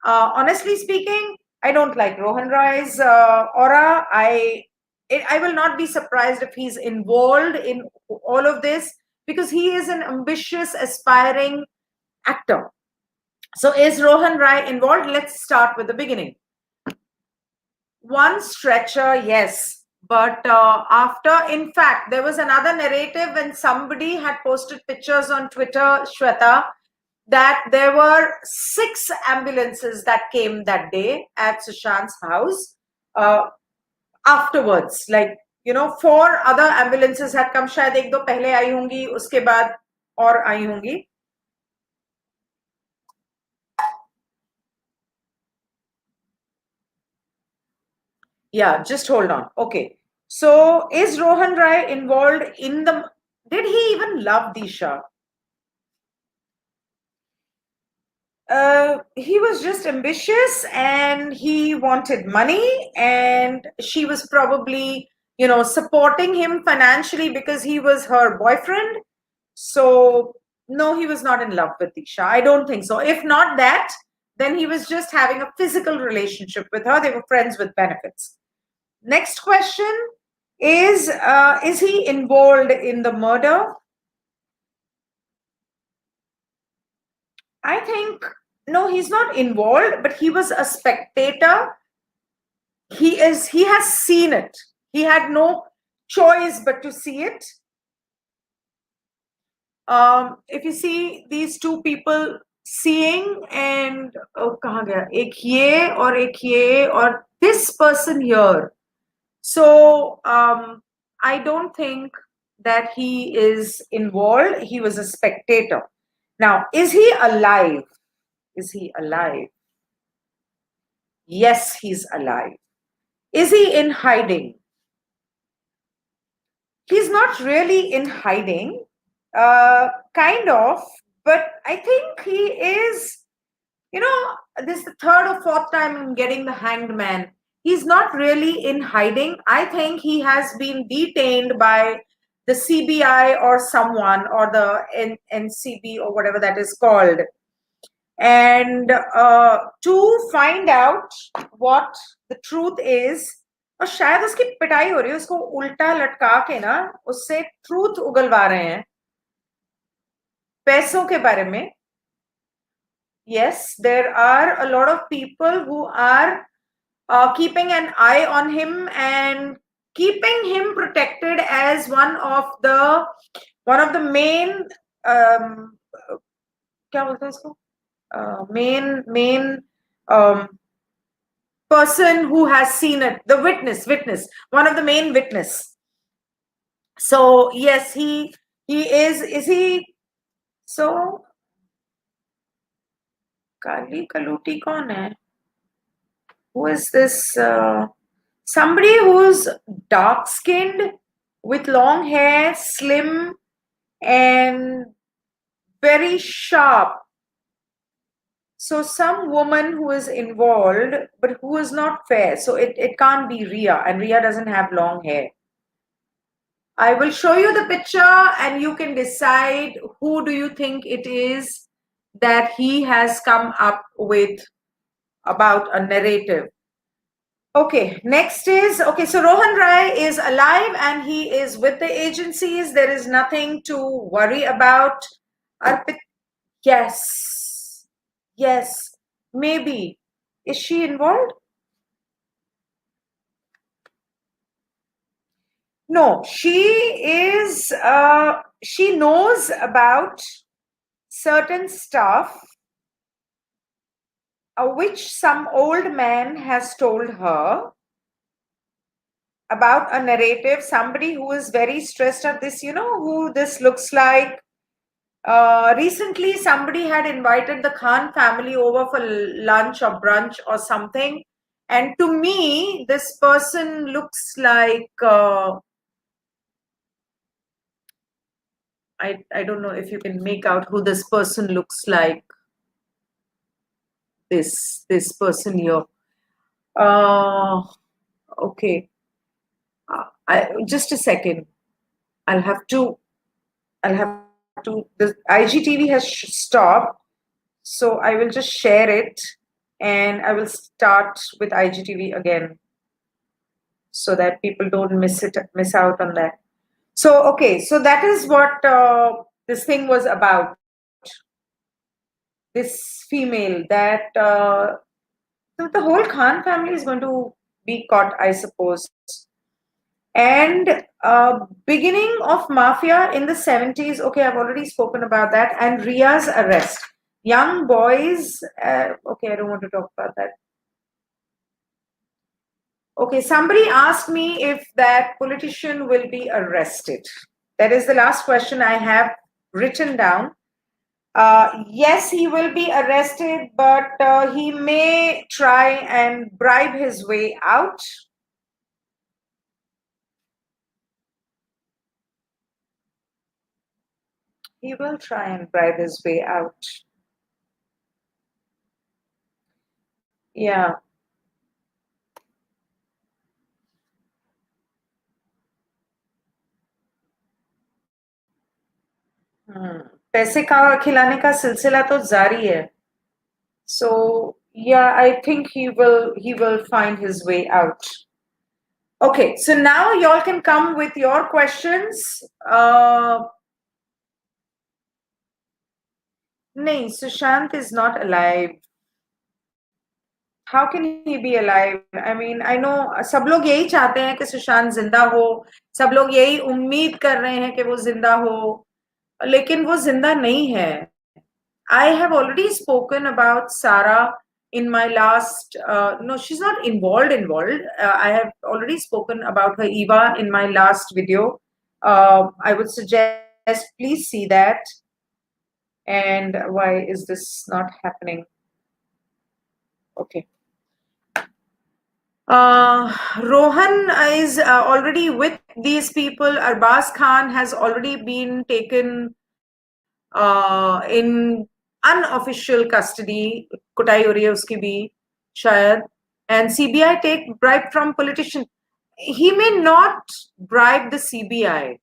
Honestly speaking, I don't like Rohan Rai's aura. I will not be surprised if he's involved in all of this, because he is an ambitious, aspiring actor. So is Rohan Rai involved? Let's start with the beginning. One stretcher, yes. But in fact, there was another narrative when somebody had posted pictures on Twitter, Shweta, that there were 6 ambulances that came that day at Sushant's house. Afterwards, 4 other ambulances had come. शायद एक दो पहले आई होंगी, उसके बाद और आई होंगी. Yeah, just hold on. Okay. So is Rohan Rai involved in did he even love Disha? He was just ambitious and he wanted money, and she was probably, supporting him financially because he was her boyfriend. So no, he was not in love with Disha. I don't think so. If not that, then he was just having a physical relationship with her. They were friends with benefits. Next question is he involved in the murder? I think no, he's not involved, but he was a spectator. He has seen it. He had no choice but to see it. If you see these two people seeing, and kahan gaya? Ek ye or this person here. So I don't think that he is involved. He was a spectator. Now, is he alive? Is he alive? Yes, he's alive. Is he in hiding? He's not really in hiding, kind of, but I think he is, this is the 3rd or 4th time I'm getting the Hanged Man. He's not really in hiding. I think he has been detained by the CBI or someone, or the NCB or whatever that is called. And to find out what the truth is, और शायद उसकी पिटाई हो रही है, उसको उल्टा लटका के ना उससे ट्रूथ उगलवा रहे हैं पैसों के बारे में. Yes, there are a lot of people who are keeping an eye on him and keeping him protected as one of the main क्या बोलते हैं इसको main person who has seen it, the witness, one of the main witness. So yes, he is he? So Kali Kaluti kaun hai? Who is this? Somebody who's dark skinned with long hair, slim, and very sharp. So some woman who is involved, but who is not fair. So it can't be Ria, and Ria doesn't have long hair. I will show you the picture and you can decide who do you think it is that he has come up with about a narrative. Okay, next is, okay, so Rohan Rai is alive and he is with the agencies. There is nothing to worry about. Yes, maybe. Is she involved? No, she is, she knows about certain stuff which some old man has told her about a narrative. Somebody who is very stressed at this, who this looks like. Recently, somebody had invited the Khan family over for lunch or brunch or something. And to me, this person looks like, I don't know if you can make out who this person looks like. This person here. Uh, okay. Just a second. I'll have to. I'll have to. The IGTV has stopped, so I will just share it, and I will start with IGTV again, so that people don't miss out on that. So okay, so that is what this thing was about. This female that the whole Khan family is going to be caught, I suppose. And beginning of mafia in the 70s. Okay, I've already spoken about that. And Ria's arrest. Young boys. Okay, I don't want to talk about that. Okay, somebody asked me if that politician will be arrested. That is the last question I have written down. Yes, he will be arrested, but he may try and bribe his way out. He will try and bribe his way out. Yeah. पैसे का खिलाने का सिलसिला तो जारी है. So yeah, I think he will find his way out. Okay, so now y'all can come with your questions. No, Sushant is not alive. How can he be alive? I mean, I know सब लोग यही चाहते हैं कि सुशांत जिंदा हो. सब लोग यही उम्मीद कर रहे हैं कि वो जिंदा हो, लेकिन वो जिंदा नहीं है. I have already spoken about Sarah in my last. No, she's not involved. I have already spoken about her Eva in my last video. I would suggest please see that. And why is this not happening? Okay. Rohan is already with these people. Arbaz Khan has already been taken in unofficial custody. कुटाई हो रही है उसकी भी शायद. And CBI take bribe from politician. He may not bribe the CBI.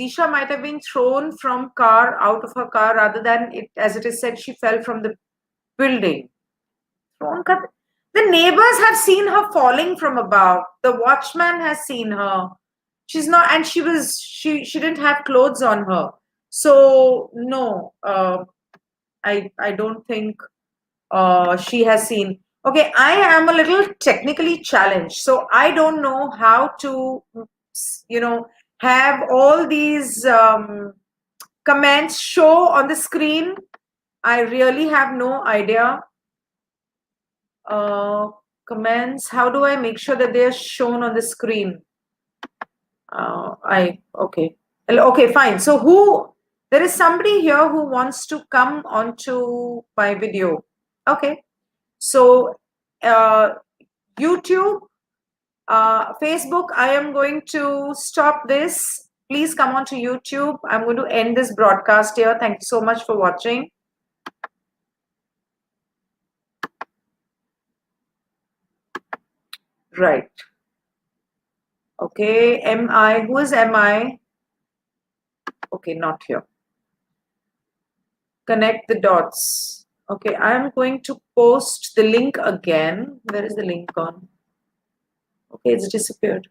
Disha might have been thrown from car out of her car rather than it, as it is said, she fell from the building. The neighbors have seen her falling from above. The watchman has seen her. She's not, and she didn't have clothes on her. So no, I don't think she has seen. Okay, I am a little technically challenged, so I don't know how to, have all these comments show on the screen. I really have no idea. Comments, how do I make sure that they're shown on the screen? Okay, fine. So there is somebody here who wants to come onto my video. Okay, so YouTube, Facebook, I am going to stop this. Please come onto YouTube. I'm going to end this broadcast here. Thank you so much for watching. Right. Okay, MI, who is MI? Okay, not here. Connect the dots. Okay, I'm going to post the link again. Where is the link gone? Okay, it's disappeared.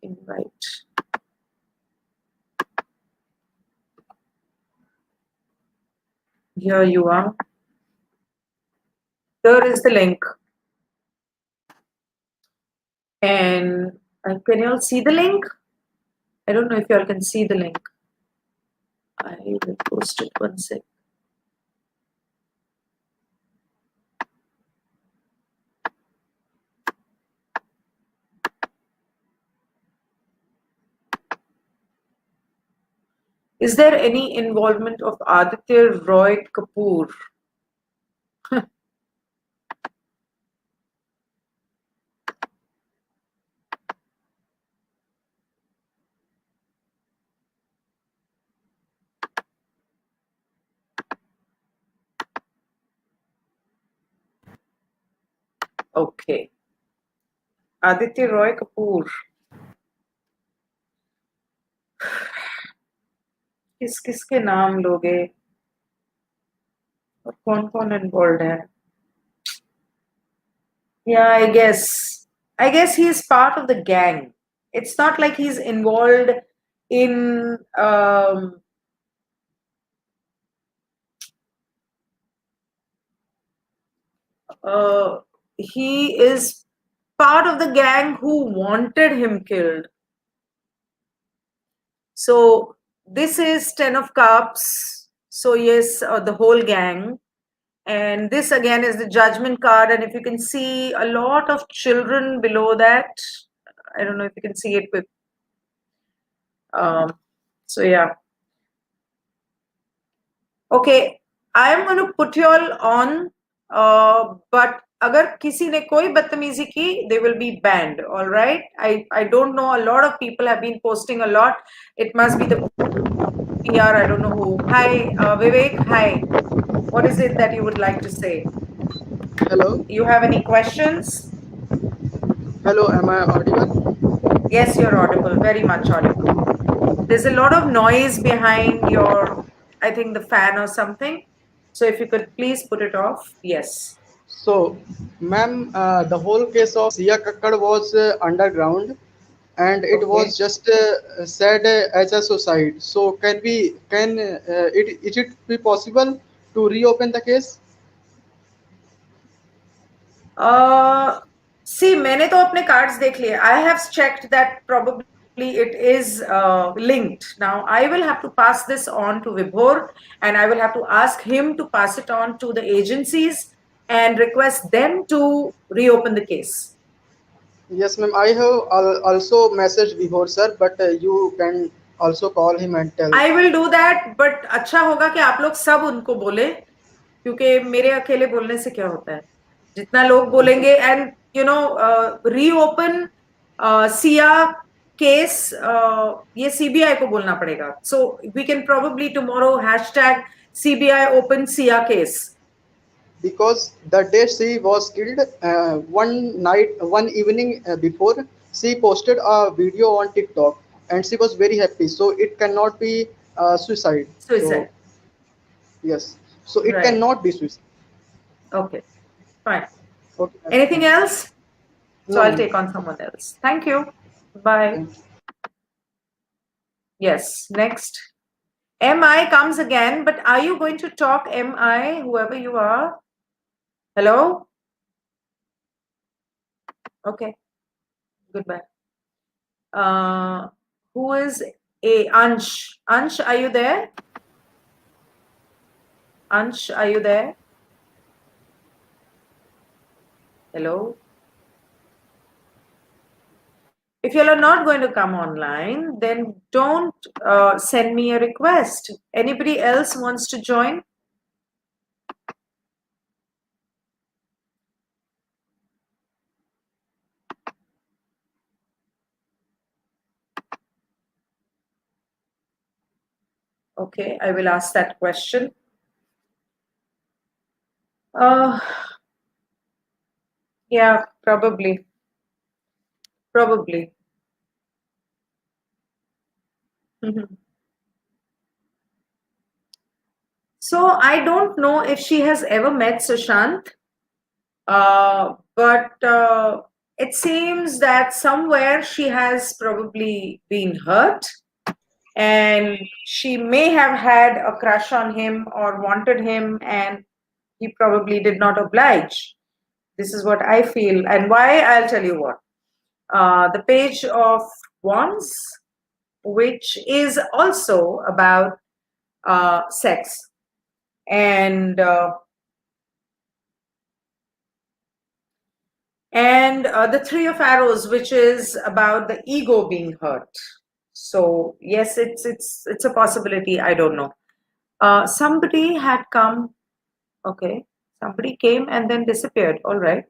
Invite. Here you are. There is the link. And can you all see the link? I don't know if you all can see the link. I will post it one sec. Is there any involvement of Aditya Roy Kapoor? Okay. Aditya Roy Kapoor. किसके नाम लोगे और कौन involve है? Yeah, I guess he is part of the gang. It's not like he's involved in he is part of the gang who wanted him killed. So this is 10 of cups. So yes, the whole gang. And this again is the judgment card. And if you can see a lot of children below that, I don't know if you can see it with, so yeah. Okay, I am going to put you all on, but अगर किसी ने कोई बदतमीजी की, they will be banned. All right. I don't know. A lot of people have been posting a lot. It must be the PR. I don't know who. Hi, Vivek. Hi. What is it that you would like to say? Hello. You have any questions? Hello, am I audible? Yes, you're audible. Very much audible. There's a lot of noise behind your, I think, the fan or something. So if you could please put it off. Yes. So, ma'am, the whole case of Sia Kakkad was underground, and it Okay. was just said as a suicide. So, is it be possible to reopen the case? See, मैंने तो अपने cards देख लिए. I have checked that probably it is linked. Now I will have to pass this on to Vibhor, and I will have to ask him to pass it on to the agencies and request them to reopen the case. Yes, ma'am. I have also messaged before, sir, but you can also call him and tell. I will do that, but अच्छा होगा कि आप लोग सब उनको बोले, क्योंकि मेरे अकेले बोलने से क्या होता है? जितना लोग बोलेंगे, and you know, reopen Siya case, ये CBI को बोलना पड़ेगा. So we can probably tomorrow hashtag CBI open Siya case. Because the day she was killed, one evening before, she posted a video on TikTok, and she was very happy. So it cannot be suicide. So Suicide. yes, so it Right. cannot be suicide. Okay. Fine. Okay. Anything else? So No, I'll ma'am. take on someone else. Thank you. Bye. Thank you. Yes. Next. MI comes again, but are you going to talk, MI, whoever you are? Hello? Okay. Goodbye. Who is A? Ansh. Ansh, are you there? Ansh, are you there? Hello? If you are not going to come online, then don't send me a request. Anybody else wants to join? Okay, I will ask that question. Yeah, probably. Probably. So I don't know if she has ever met Sushant, but it seems that somewhere she has probably been hurt, and she may have had a crush on him or wanted him, and he probably did not oblige. This is what I feel, and why, I'll tell you what. The Page of Wands, which is also about sex, and the Three of Arrows, which is about the ego being hurt. So yes, it's a possibility. I don't know. Somebody had come. Okay, somebody came and then disappeared. All right.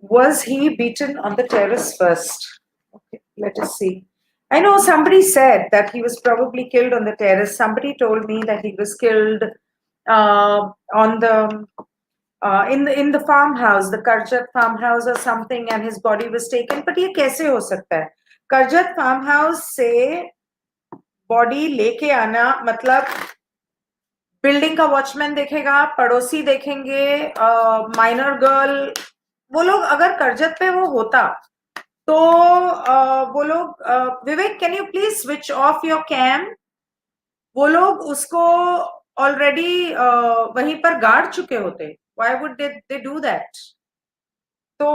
Was he beaten on the terrace first? Okay, let us see. I know somebody said that he was probably killed on the terrace. Somebody told me that he was killed on the in the farmhouse, the Karjat farmhouse or something, and his body was taken. But ये कैसे हो सकता है? Karjat farmhouse से body लेके आना मतलब building का वॉचमैन देखेगा, पड़ोसी देखेंगे, माइनर गर्ल, वो लोग अगर करजत पे वो होता तो वो लोग Vivek can you please switch off your cam, वो लोग उसको ऑलरेडी वहीं पर गाड़ चुके होते. Why would they do that? तो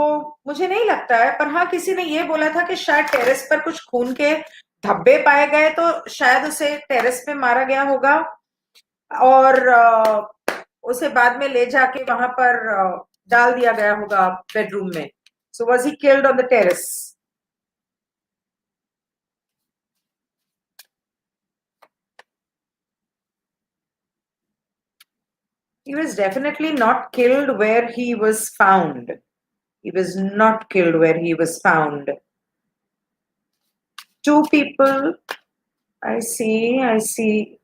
मुझे नहीं लगता है. पर हाँ, किसी ने ये बोला था कि शायद टेरेस पर कुछ खून के धब्बे पाए गए, तो शायद उसे टेरेस पे मारा गया होगा और उसे बाद में ले जाके वहां पर डाल दिया गया होगा बेडरूम में. So was he killed on the terrace? He was definitely not killed where he was found. He was not killed where he was found. Two people. I see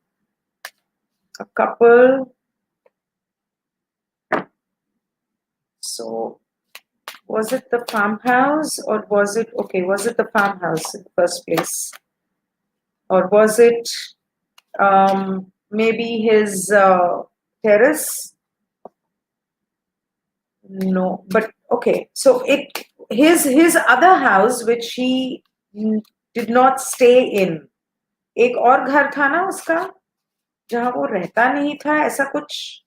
a couple. So was it the farmhouse or was it the farmhouse in the first place? Or was it maybe his terrace? No, but okay. So his other house which he did not stay in. एक और घर था ना उसका जहां वो रहता नहीं था, ऐसा कुछ?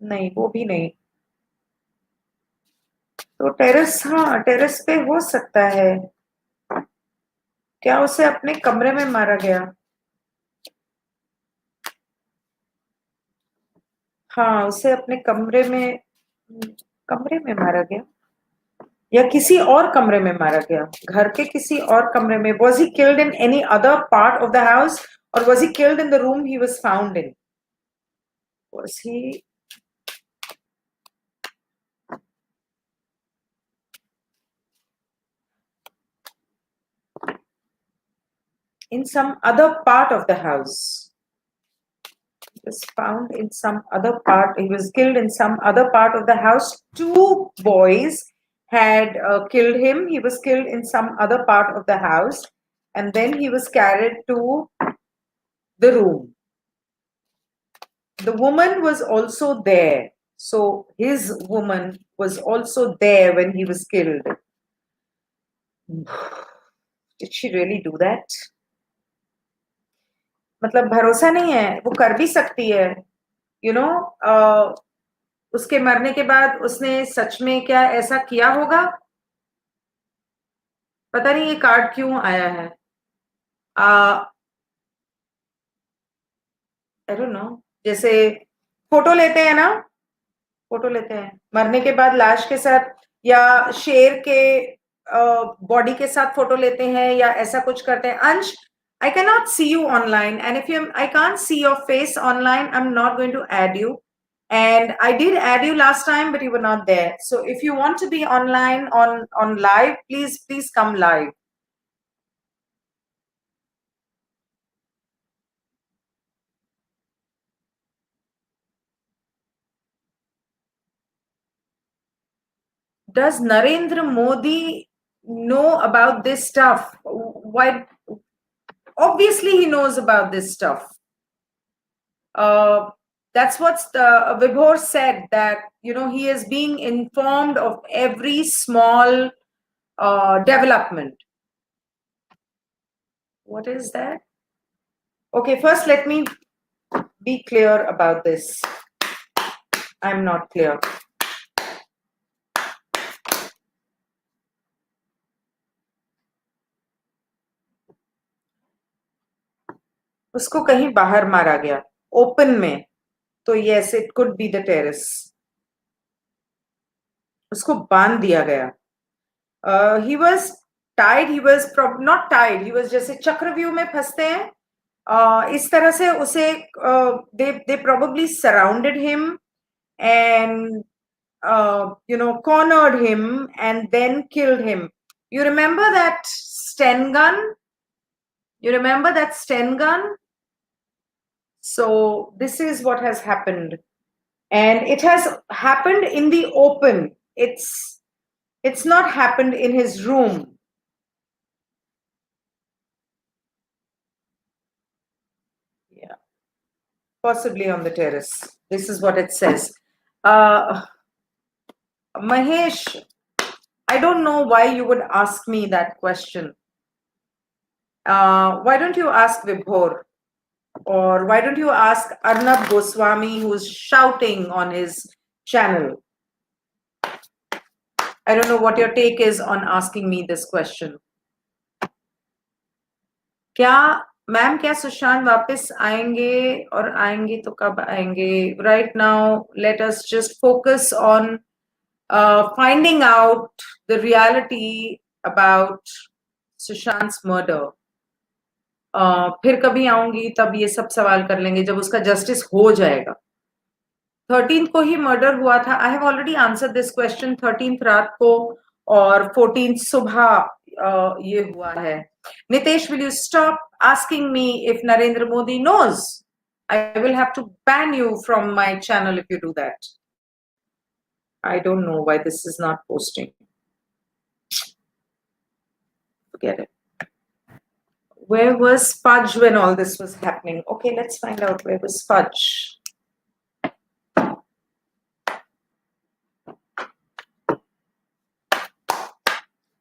नहीं, वो भी नहीं. तो टेरेस, हाँ टेरेस पे हो सकता है. क्या उसे अपने कमरे में मारा गया? हाँ, उसे अपने कमरे में मारा गया या किसी और कमरे में मारा गया, घर के किसी और कमरे में. Was he killed in any other part of the house or was he killed in the room he was found in? Was he in some other part of the house? He was found in some other part. He was killed in some other part of the house. Two boys had killed him. He was killed in some other part of the house, and then he was carried to the room. The woman was also there. So his woman was also there when he was killed. Did she really do that? मतलब भरोसा नहीं है. वो कर भी सकती है, you know. उसके मरने के बाद उसने सच में क्या ऐसा किया होगा? पता नहीं ये कार्ड क्यों आया है. I don't know. जैसे फोटो लेते हैं ना, फोटो लेते हैं मरने के बाद लाश के साथ, या शेर के बॉडी के साथ फोटो लेते हैं, या ऐसा कुछ करते हैं. अंश, I cannot see you online, and if I can't see your face online, I'm not going to add you. And I did add you last time, but you were not there. So if you want to be online on live, please come live. Does Narendra Modi know about this stuff? Why? Obviously, he knows about this stuff. That's what Vibhor said, that he is being informed of every small development. What is that? Okay, first let me be clear about this. I'm not clear. उसको कहीं बाहर मारा गया, open में, तो yes, it could be the terrace. उसको बांध दिया गया. He was tied. He was not tied. He was जैसे चक्रव्यूह में फंसते हैं, इस तरह से उसे they probably surrounded him and cornered him and then killed him. You remember that Sten gun? So this is what has happened. and it has happened in the open. It's not happened in his room. Yeah, possibly on the terrace. This is what it says. Mahesh, I don't know why you would ask me that question. Why don't you ask Vibhor? Or why don't you ask Arnab Goswami, who's shouting on his channel? I don't know what your take is on asking me this question. क्या ma'am, क्या सुशांत वापस आएंगे और आएंगे तो कब आएंगे? Right now, let us just focus on finding out the reality about सुशांत's murder. फिर कभी आऊंगी तब ये सब सवाल कर लेंगे जब उसका जस्टिस हो जाएगा. 13th को ही मर्डर हुआ था. I have already answer this question. 13th रात को और 14th सुबह ये हुआ है. Nitesh, will you stop asking me if Narendra Modi knows? I will have to ban you from my channel if you do that. I don't know why this is not posting. Forget it. Where was Fudge when all this was happening? Okay, let's find out where was Fudge.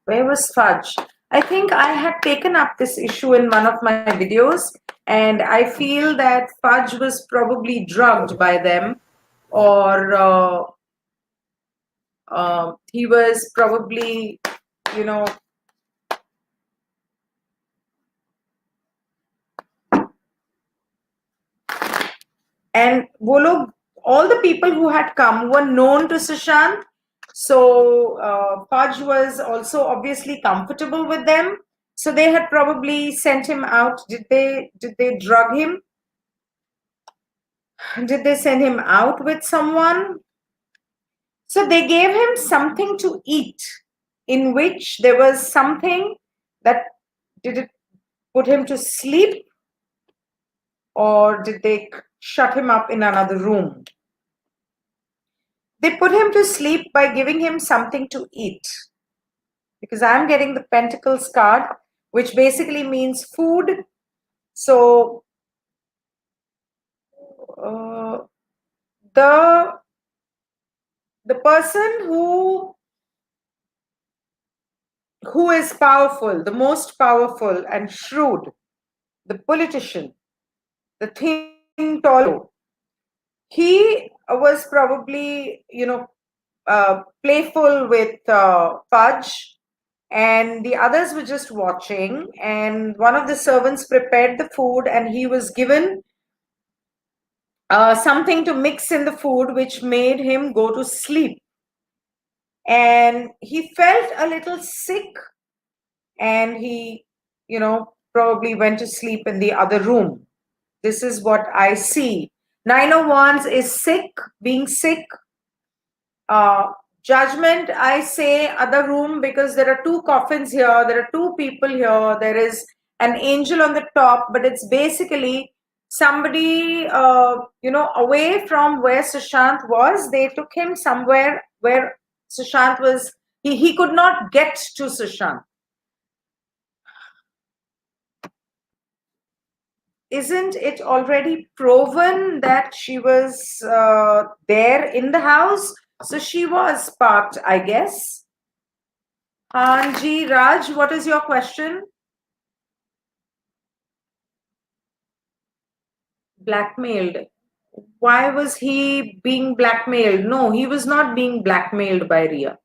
Where was Fudge? I think I had taken up this issue in one of my videos, and I feel that Fudge was probably drugged by them, or he was probably, you know, and वो लोग, all the people who had come were known to Sushant. So Fudge was also obviously comfortable with them. So they had probably sent him out. Did they drug him? Did they send him out with someone? So they gave him something to eat, in which there was something that, did it put him to sleep, or did they shut him up in another room? They put him to sleep by giving him something to eat. Because I'm getting the Pentacles card, which basically means food. So the person who is powerful, the most powerful and shrewd, the politician, the thin tall, he was probably, playful with Fudge, and the others were just watching, and one of the servants prepared the food, and he was given something to mix in the food, which made him go to sleep. And he felt a little sick, and he, probably went to sleep in the other room. This is what I see. Nine of Wands is sick, being sick. Judgment, I say other room, because there are two coffins here, there are two people here, there is an angel on the top, but it's basically somebody, away from where Sushant was. They took him somewhere where Sushant was. He could not get to Sushant. Isn't it already proven that she was there in the house? So she was parked, I guess. Hanji Raj, what is your question? Blackmailed. Why was he being blackmailed? No, he was not being blackmailed by Ria.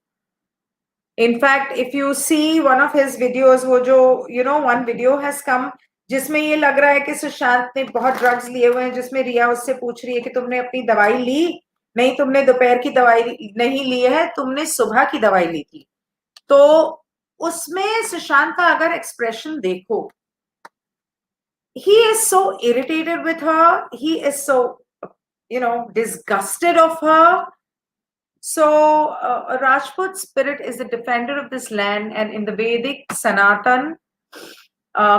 In fact, if you see one of his videos, वो जो, one video has come, जिसमें ये लग रहा है कि सुशांत ने बहुत ड्रग्स लिए हुए हैं, जिसमें रिया उससे पूछ रही है कि तुमने अपनी दवाई ली? नहीं, तुमने दोपहर की दवाई नहीं ली है, तुमने सुबह की दवाई ली थी. तो उसमें सुशांत का अगर एक्सप्रेशन देखो, he is so irritated with her, he is so, disgusted of her. So a Rajput spirit is the defender of this land, and in the Vedic Sanatan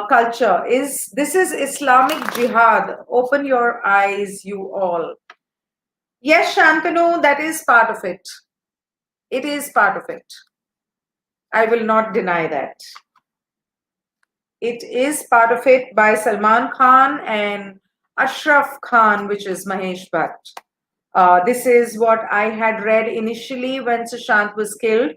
culture, this is Islamic jihad. Open your eyes, you all. Yes, Shantanu, that is part of it. It is part of it. I will not deny that. It is part of it by Salman Khan and Ashraf Khan, which is Mahesh Bhatt. This is what I had read initially when Sushant was killed.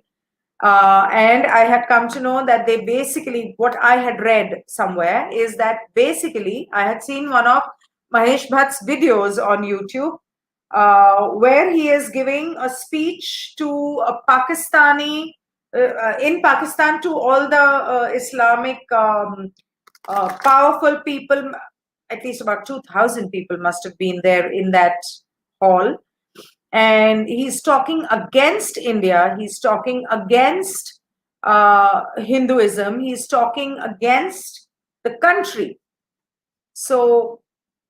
And I had come to know that they basically, what I had read somewhere is that basically I had seen one of Mahesh Bhatt's videos on YouTube where he is giving a speech to a Pakistani, in Pakistan, to all the Islamic powerful people. At least about 2,000 people must have been there in that hall. And he's talking against India. He's talking against Hinduism. He's talking against the country. So,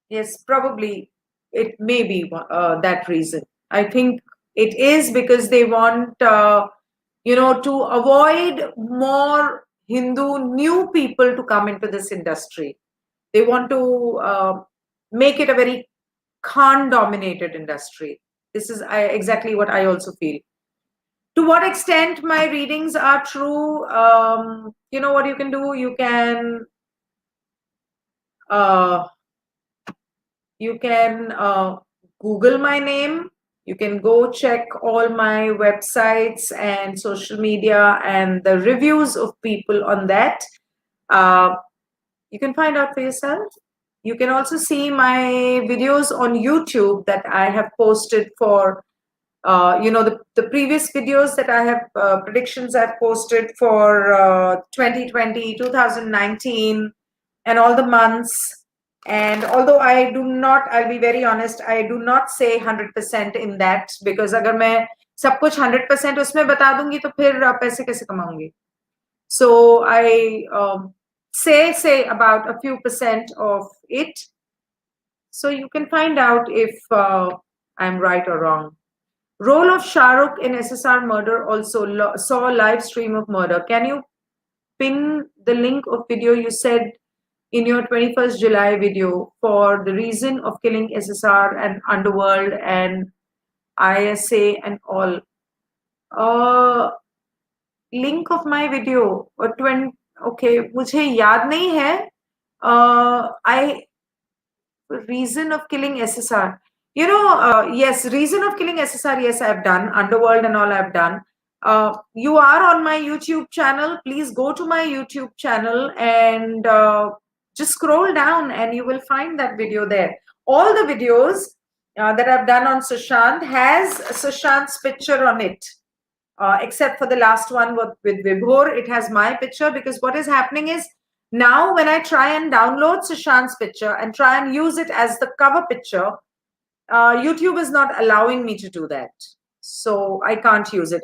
yes, probably it may be that reason. I think it is because they want, to avoid more Hindu new people to come into this industry. They want to make it a very Khan dominated industry. This is exactly what I also feel. To what extent my readings are true, you know what you can do? Uh, you can Google my name. You can go check all my websites and social media and the reviews of people on that. Uh, you can find out for yourself. You can also see my videos on YouTube that I have posted for, the previous videos that I have, predictions I've posted for 2020, 2019, and all the months. And although I'll be very honest, I do not say 100% in that, because अगर मैं सब कुछ 100% उसमें बता दूंगी तो फिर पैसे कैसे कमाऊंगी. So I say about a few percent of it. So you can find out if I'm right or wrong. Role of Shah Rukh in SSR murder also saw live stream of murder. Can you pin the link of video you said in your 21st July video for the reason of killing SSR and Underworld and ISA and all? Link of my video or 20. Okay, मुझे याद नहीं है. I reason of killing SSR. Yes, reason of killing SSR. Yes, I've done Underworld and all. I've done. You are on my YouTube channel. Please go to my YouTube channel and just scroll down, and you will find that video there. All the videos that I've done on Sushant has Sushant's picture on it. Except for the last one with Vibhor, it has my picture, because what is happening is now when I try and download Sushant's picture and try and use it as the cover picture, YouTube is not allowing me to do that. So I can't use it.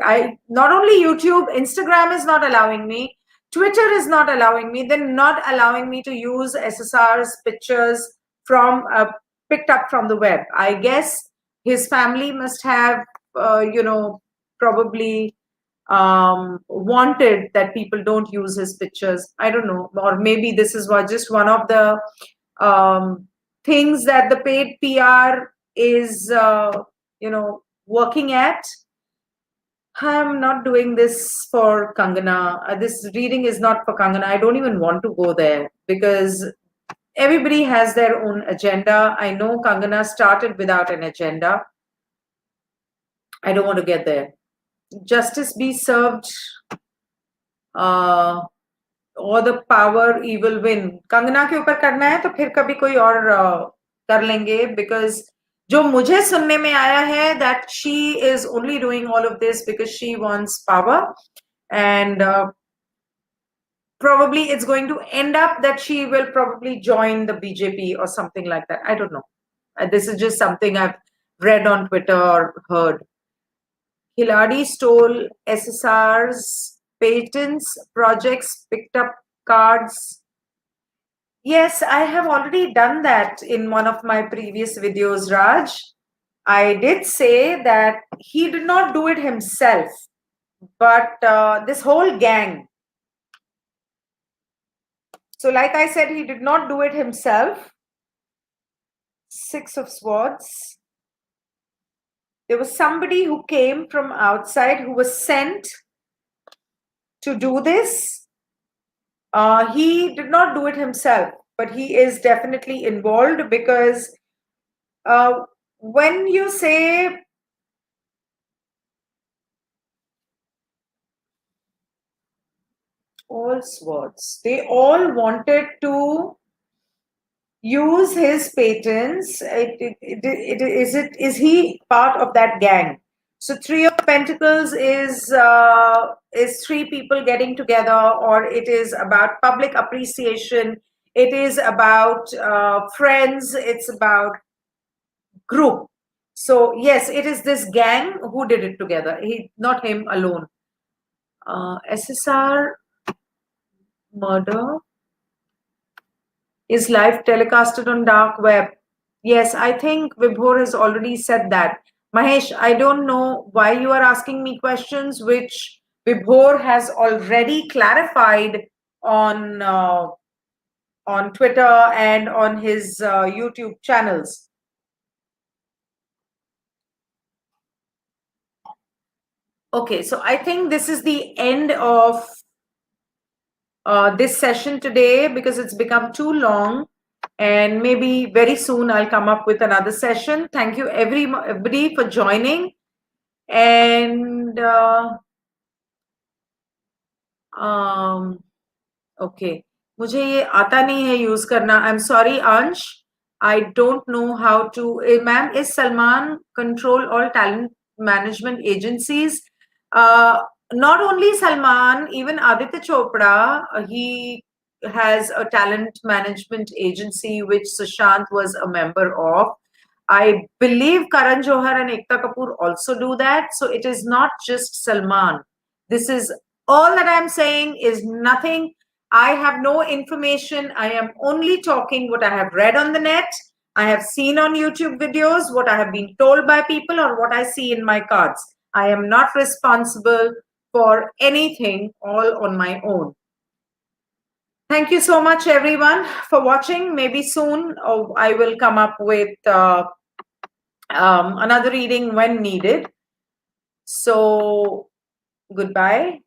Not only YouTube, Instagram is not allowing me, Twitter is not allowing me. They're not allowing me to use SSR's pictures from picked up from the web. I guess his family must have, probably wanted that people don't use his pictures. I don't know, or maybe this is just one of the things that the paid PR is, working at. I'm not doing this for Kangana. This reading is not for Kangana. I don't even want to go there, because everybody has their own agenda. I know Kangana started without an agenda. I don't want to get there. Justice be served, or the power evil win. Kangana के ऊपर करना है तो फिर कभी कोई और कर लेंगे, because जो मुझे सुनने में आया है that she is only doing all of this because she wants power, and probably it's going to end up that she will probably join the BJP or something like that. I don't know. This is just something I've read on Twitter or heard. Hiladi stole SSR's patents, projects, picked up cards. Yes, I have already done that in one of my previous videos, Raj. I did say that he did not do it himself, but this whole gang. So like I said, he did not do it himself. Six of Swords. there was somebody who came from outside who was sent to do this. He did not do it himself, but he is definitely involved, because when you say all swords, they all wanted to use his patents. Is he part of that gang? So Three of Pentacles is three people getting together, or it is about public appreciation. It is about friends. It's about group. So yes, it is this gang who did it together. Not him alone. SSR murder is live telecasted on dark web. Yes, I think Vibhor has already said that. Mahesh, I don't know why you are asking me questions which Vibhor has already clarified on Twitter and on his YouTube channels. Okay, so I think this is the end of this session today, because it's become too long, and maybe very soon I'll come up with another session. Thank you everybody for joining. And okay, मुझे ये आता नहीं है use करना. I'm sorry, Ansh. I don't know how to. Ma'am, is Salman control all talent management agencies? Not only Salman, even Aditya Chopra, he has a talent management agency which Sushant was a member of. I believe Karan Johar and Ekta Kapoor also do that. So it is not just Salman. This is all that I'm saying is nothing. I have no information. I am only talking what I have read on the net. I have seen on YouTube videos, what I have been told by people, or what I see in my cards. I am not responsible for anything, all on my own. Thank you so much, everyone, for watching. Maybe soon I will come up with another reading when needed. So, goodbye.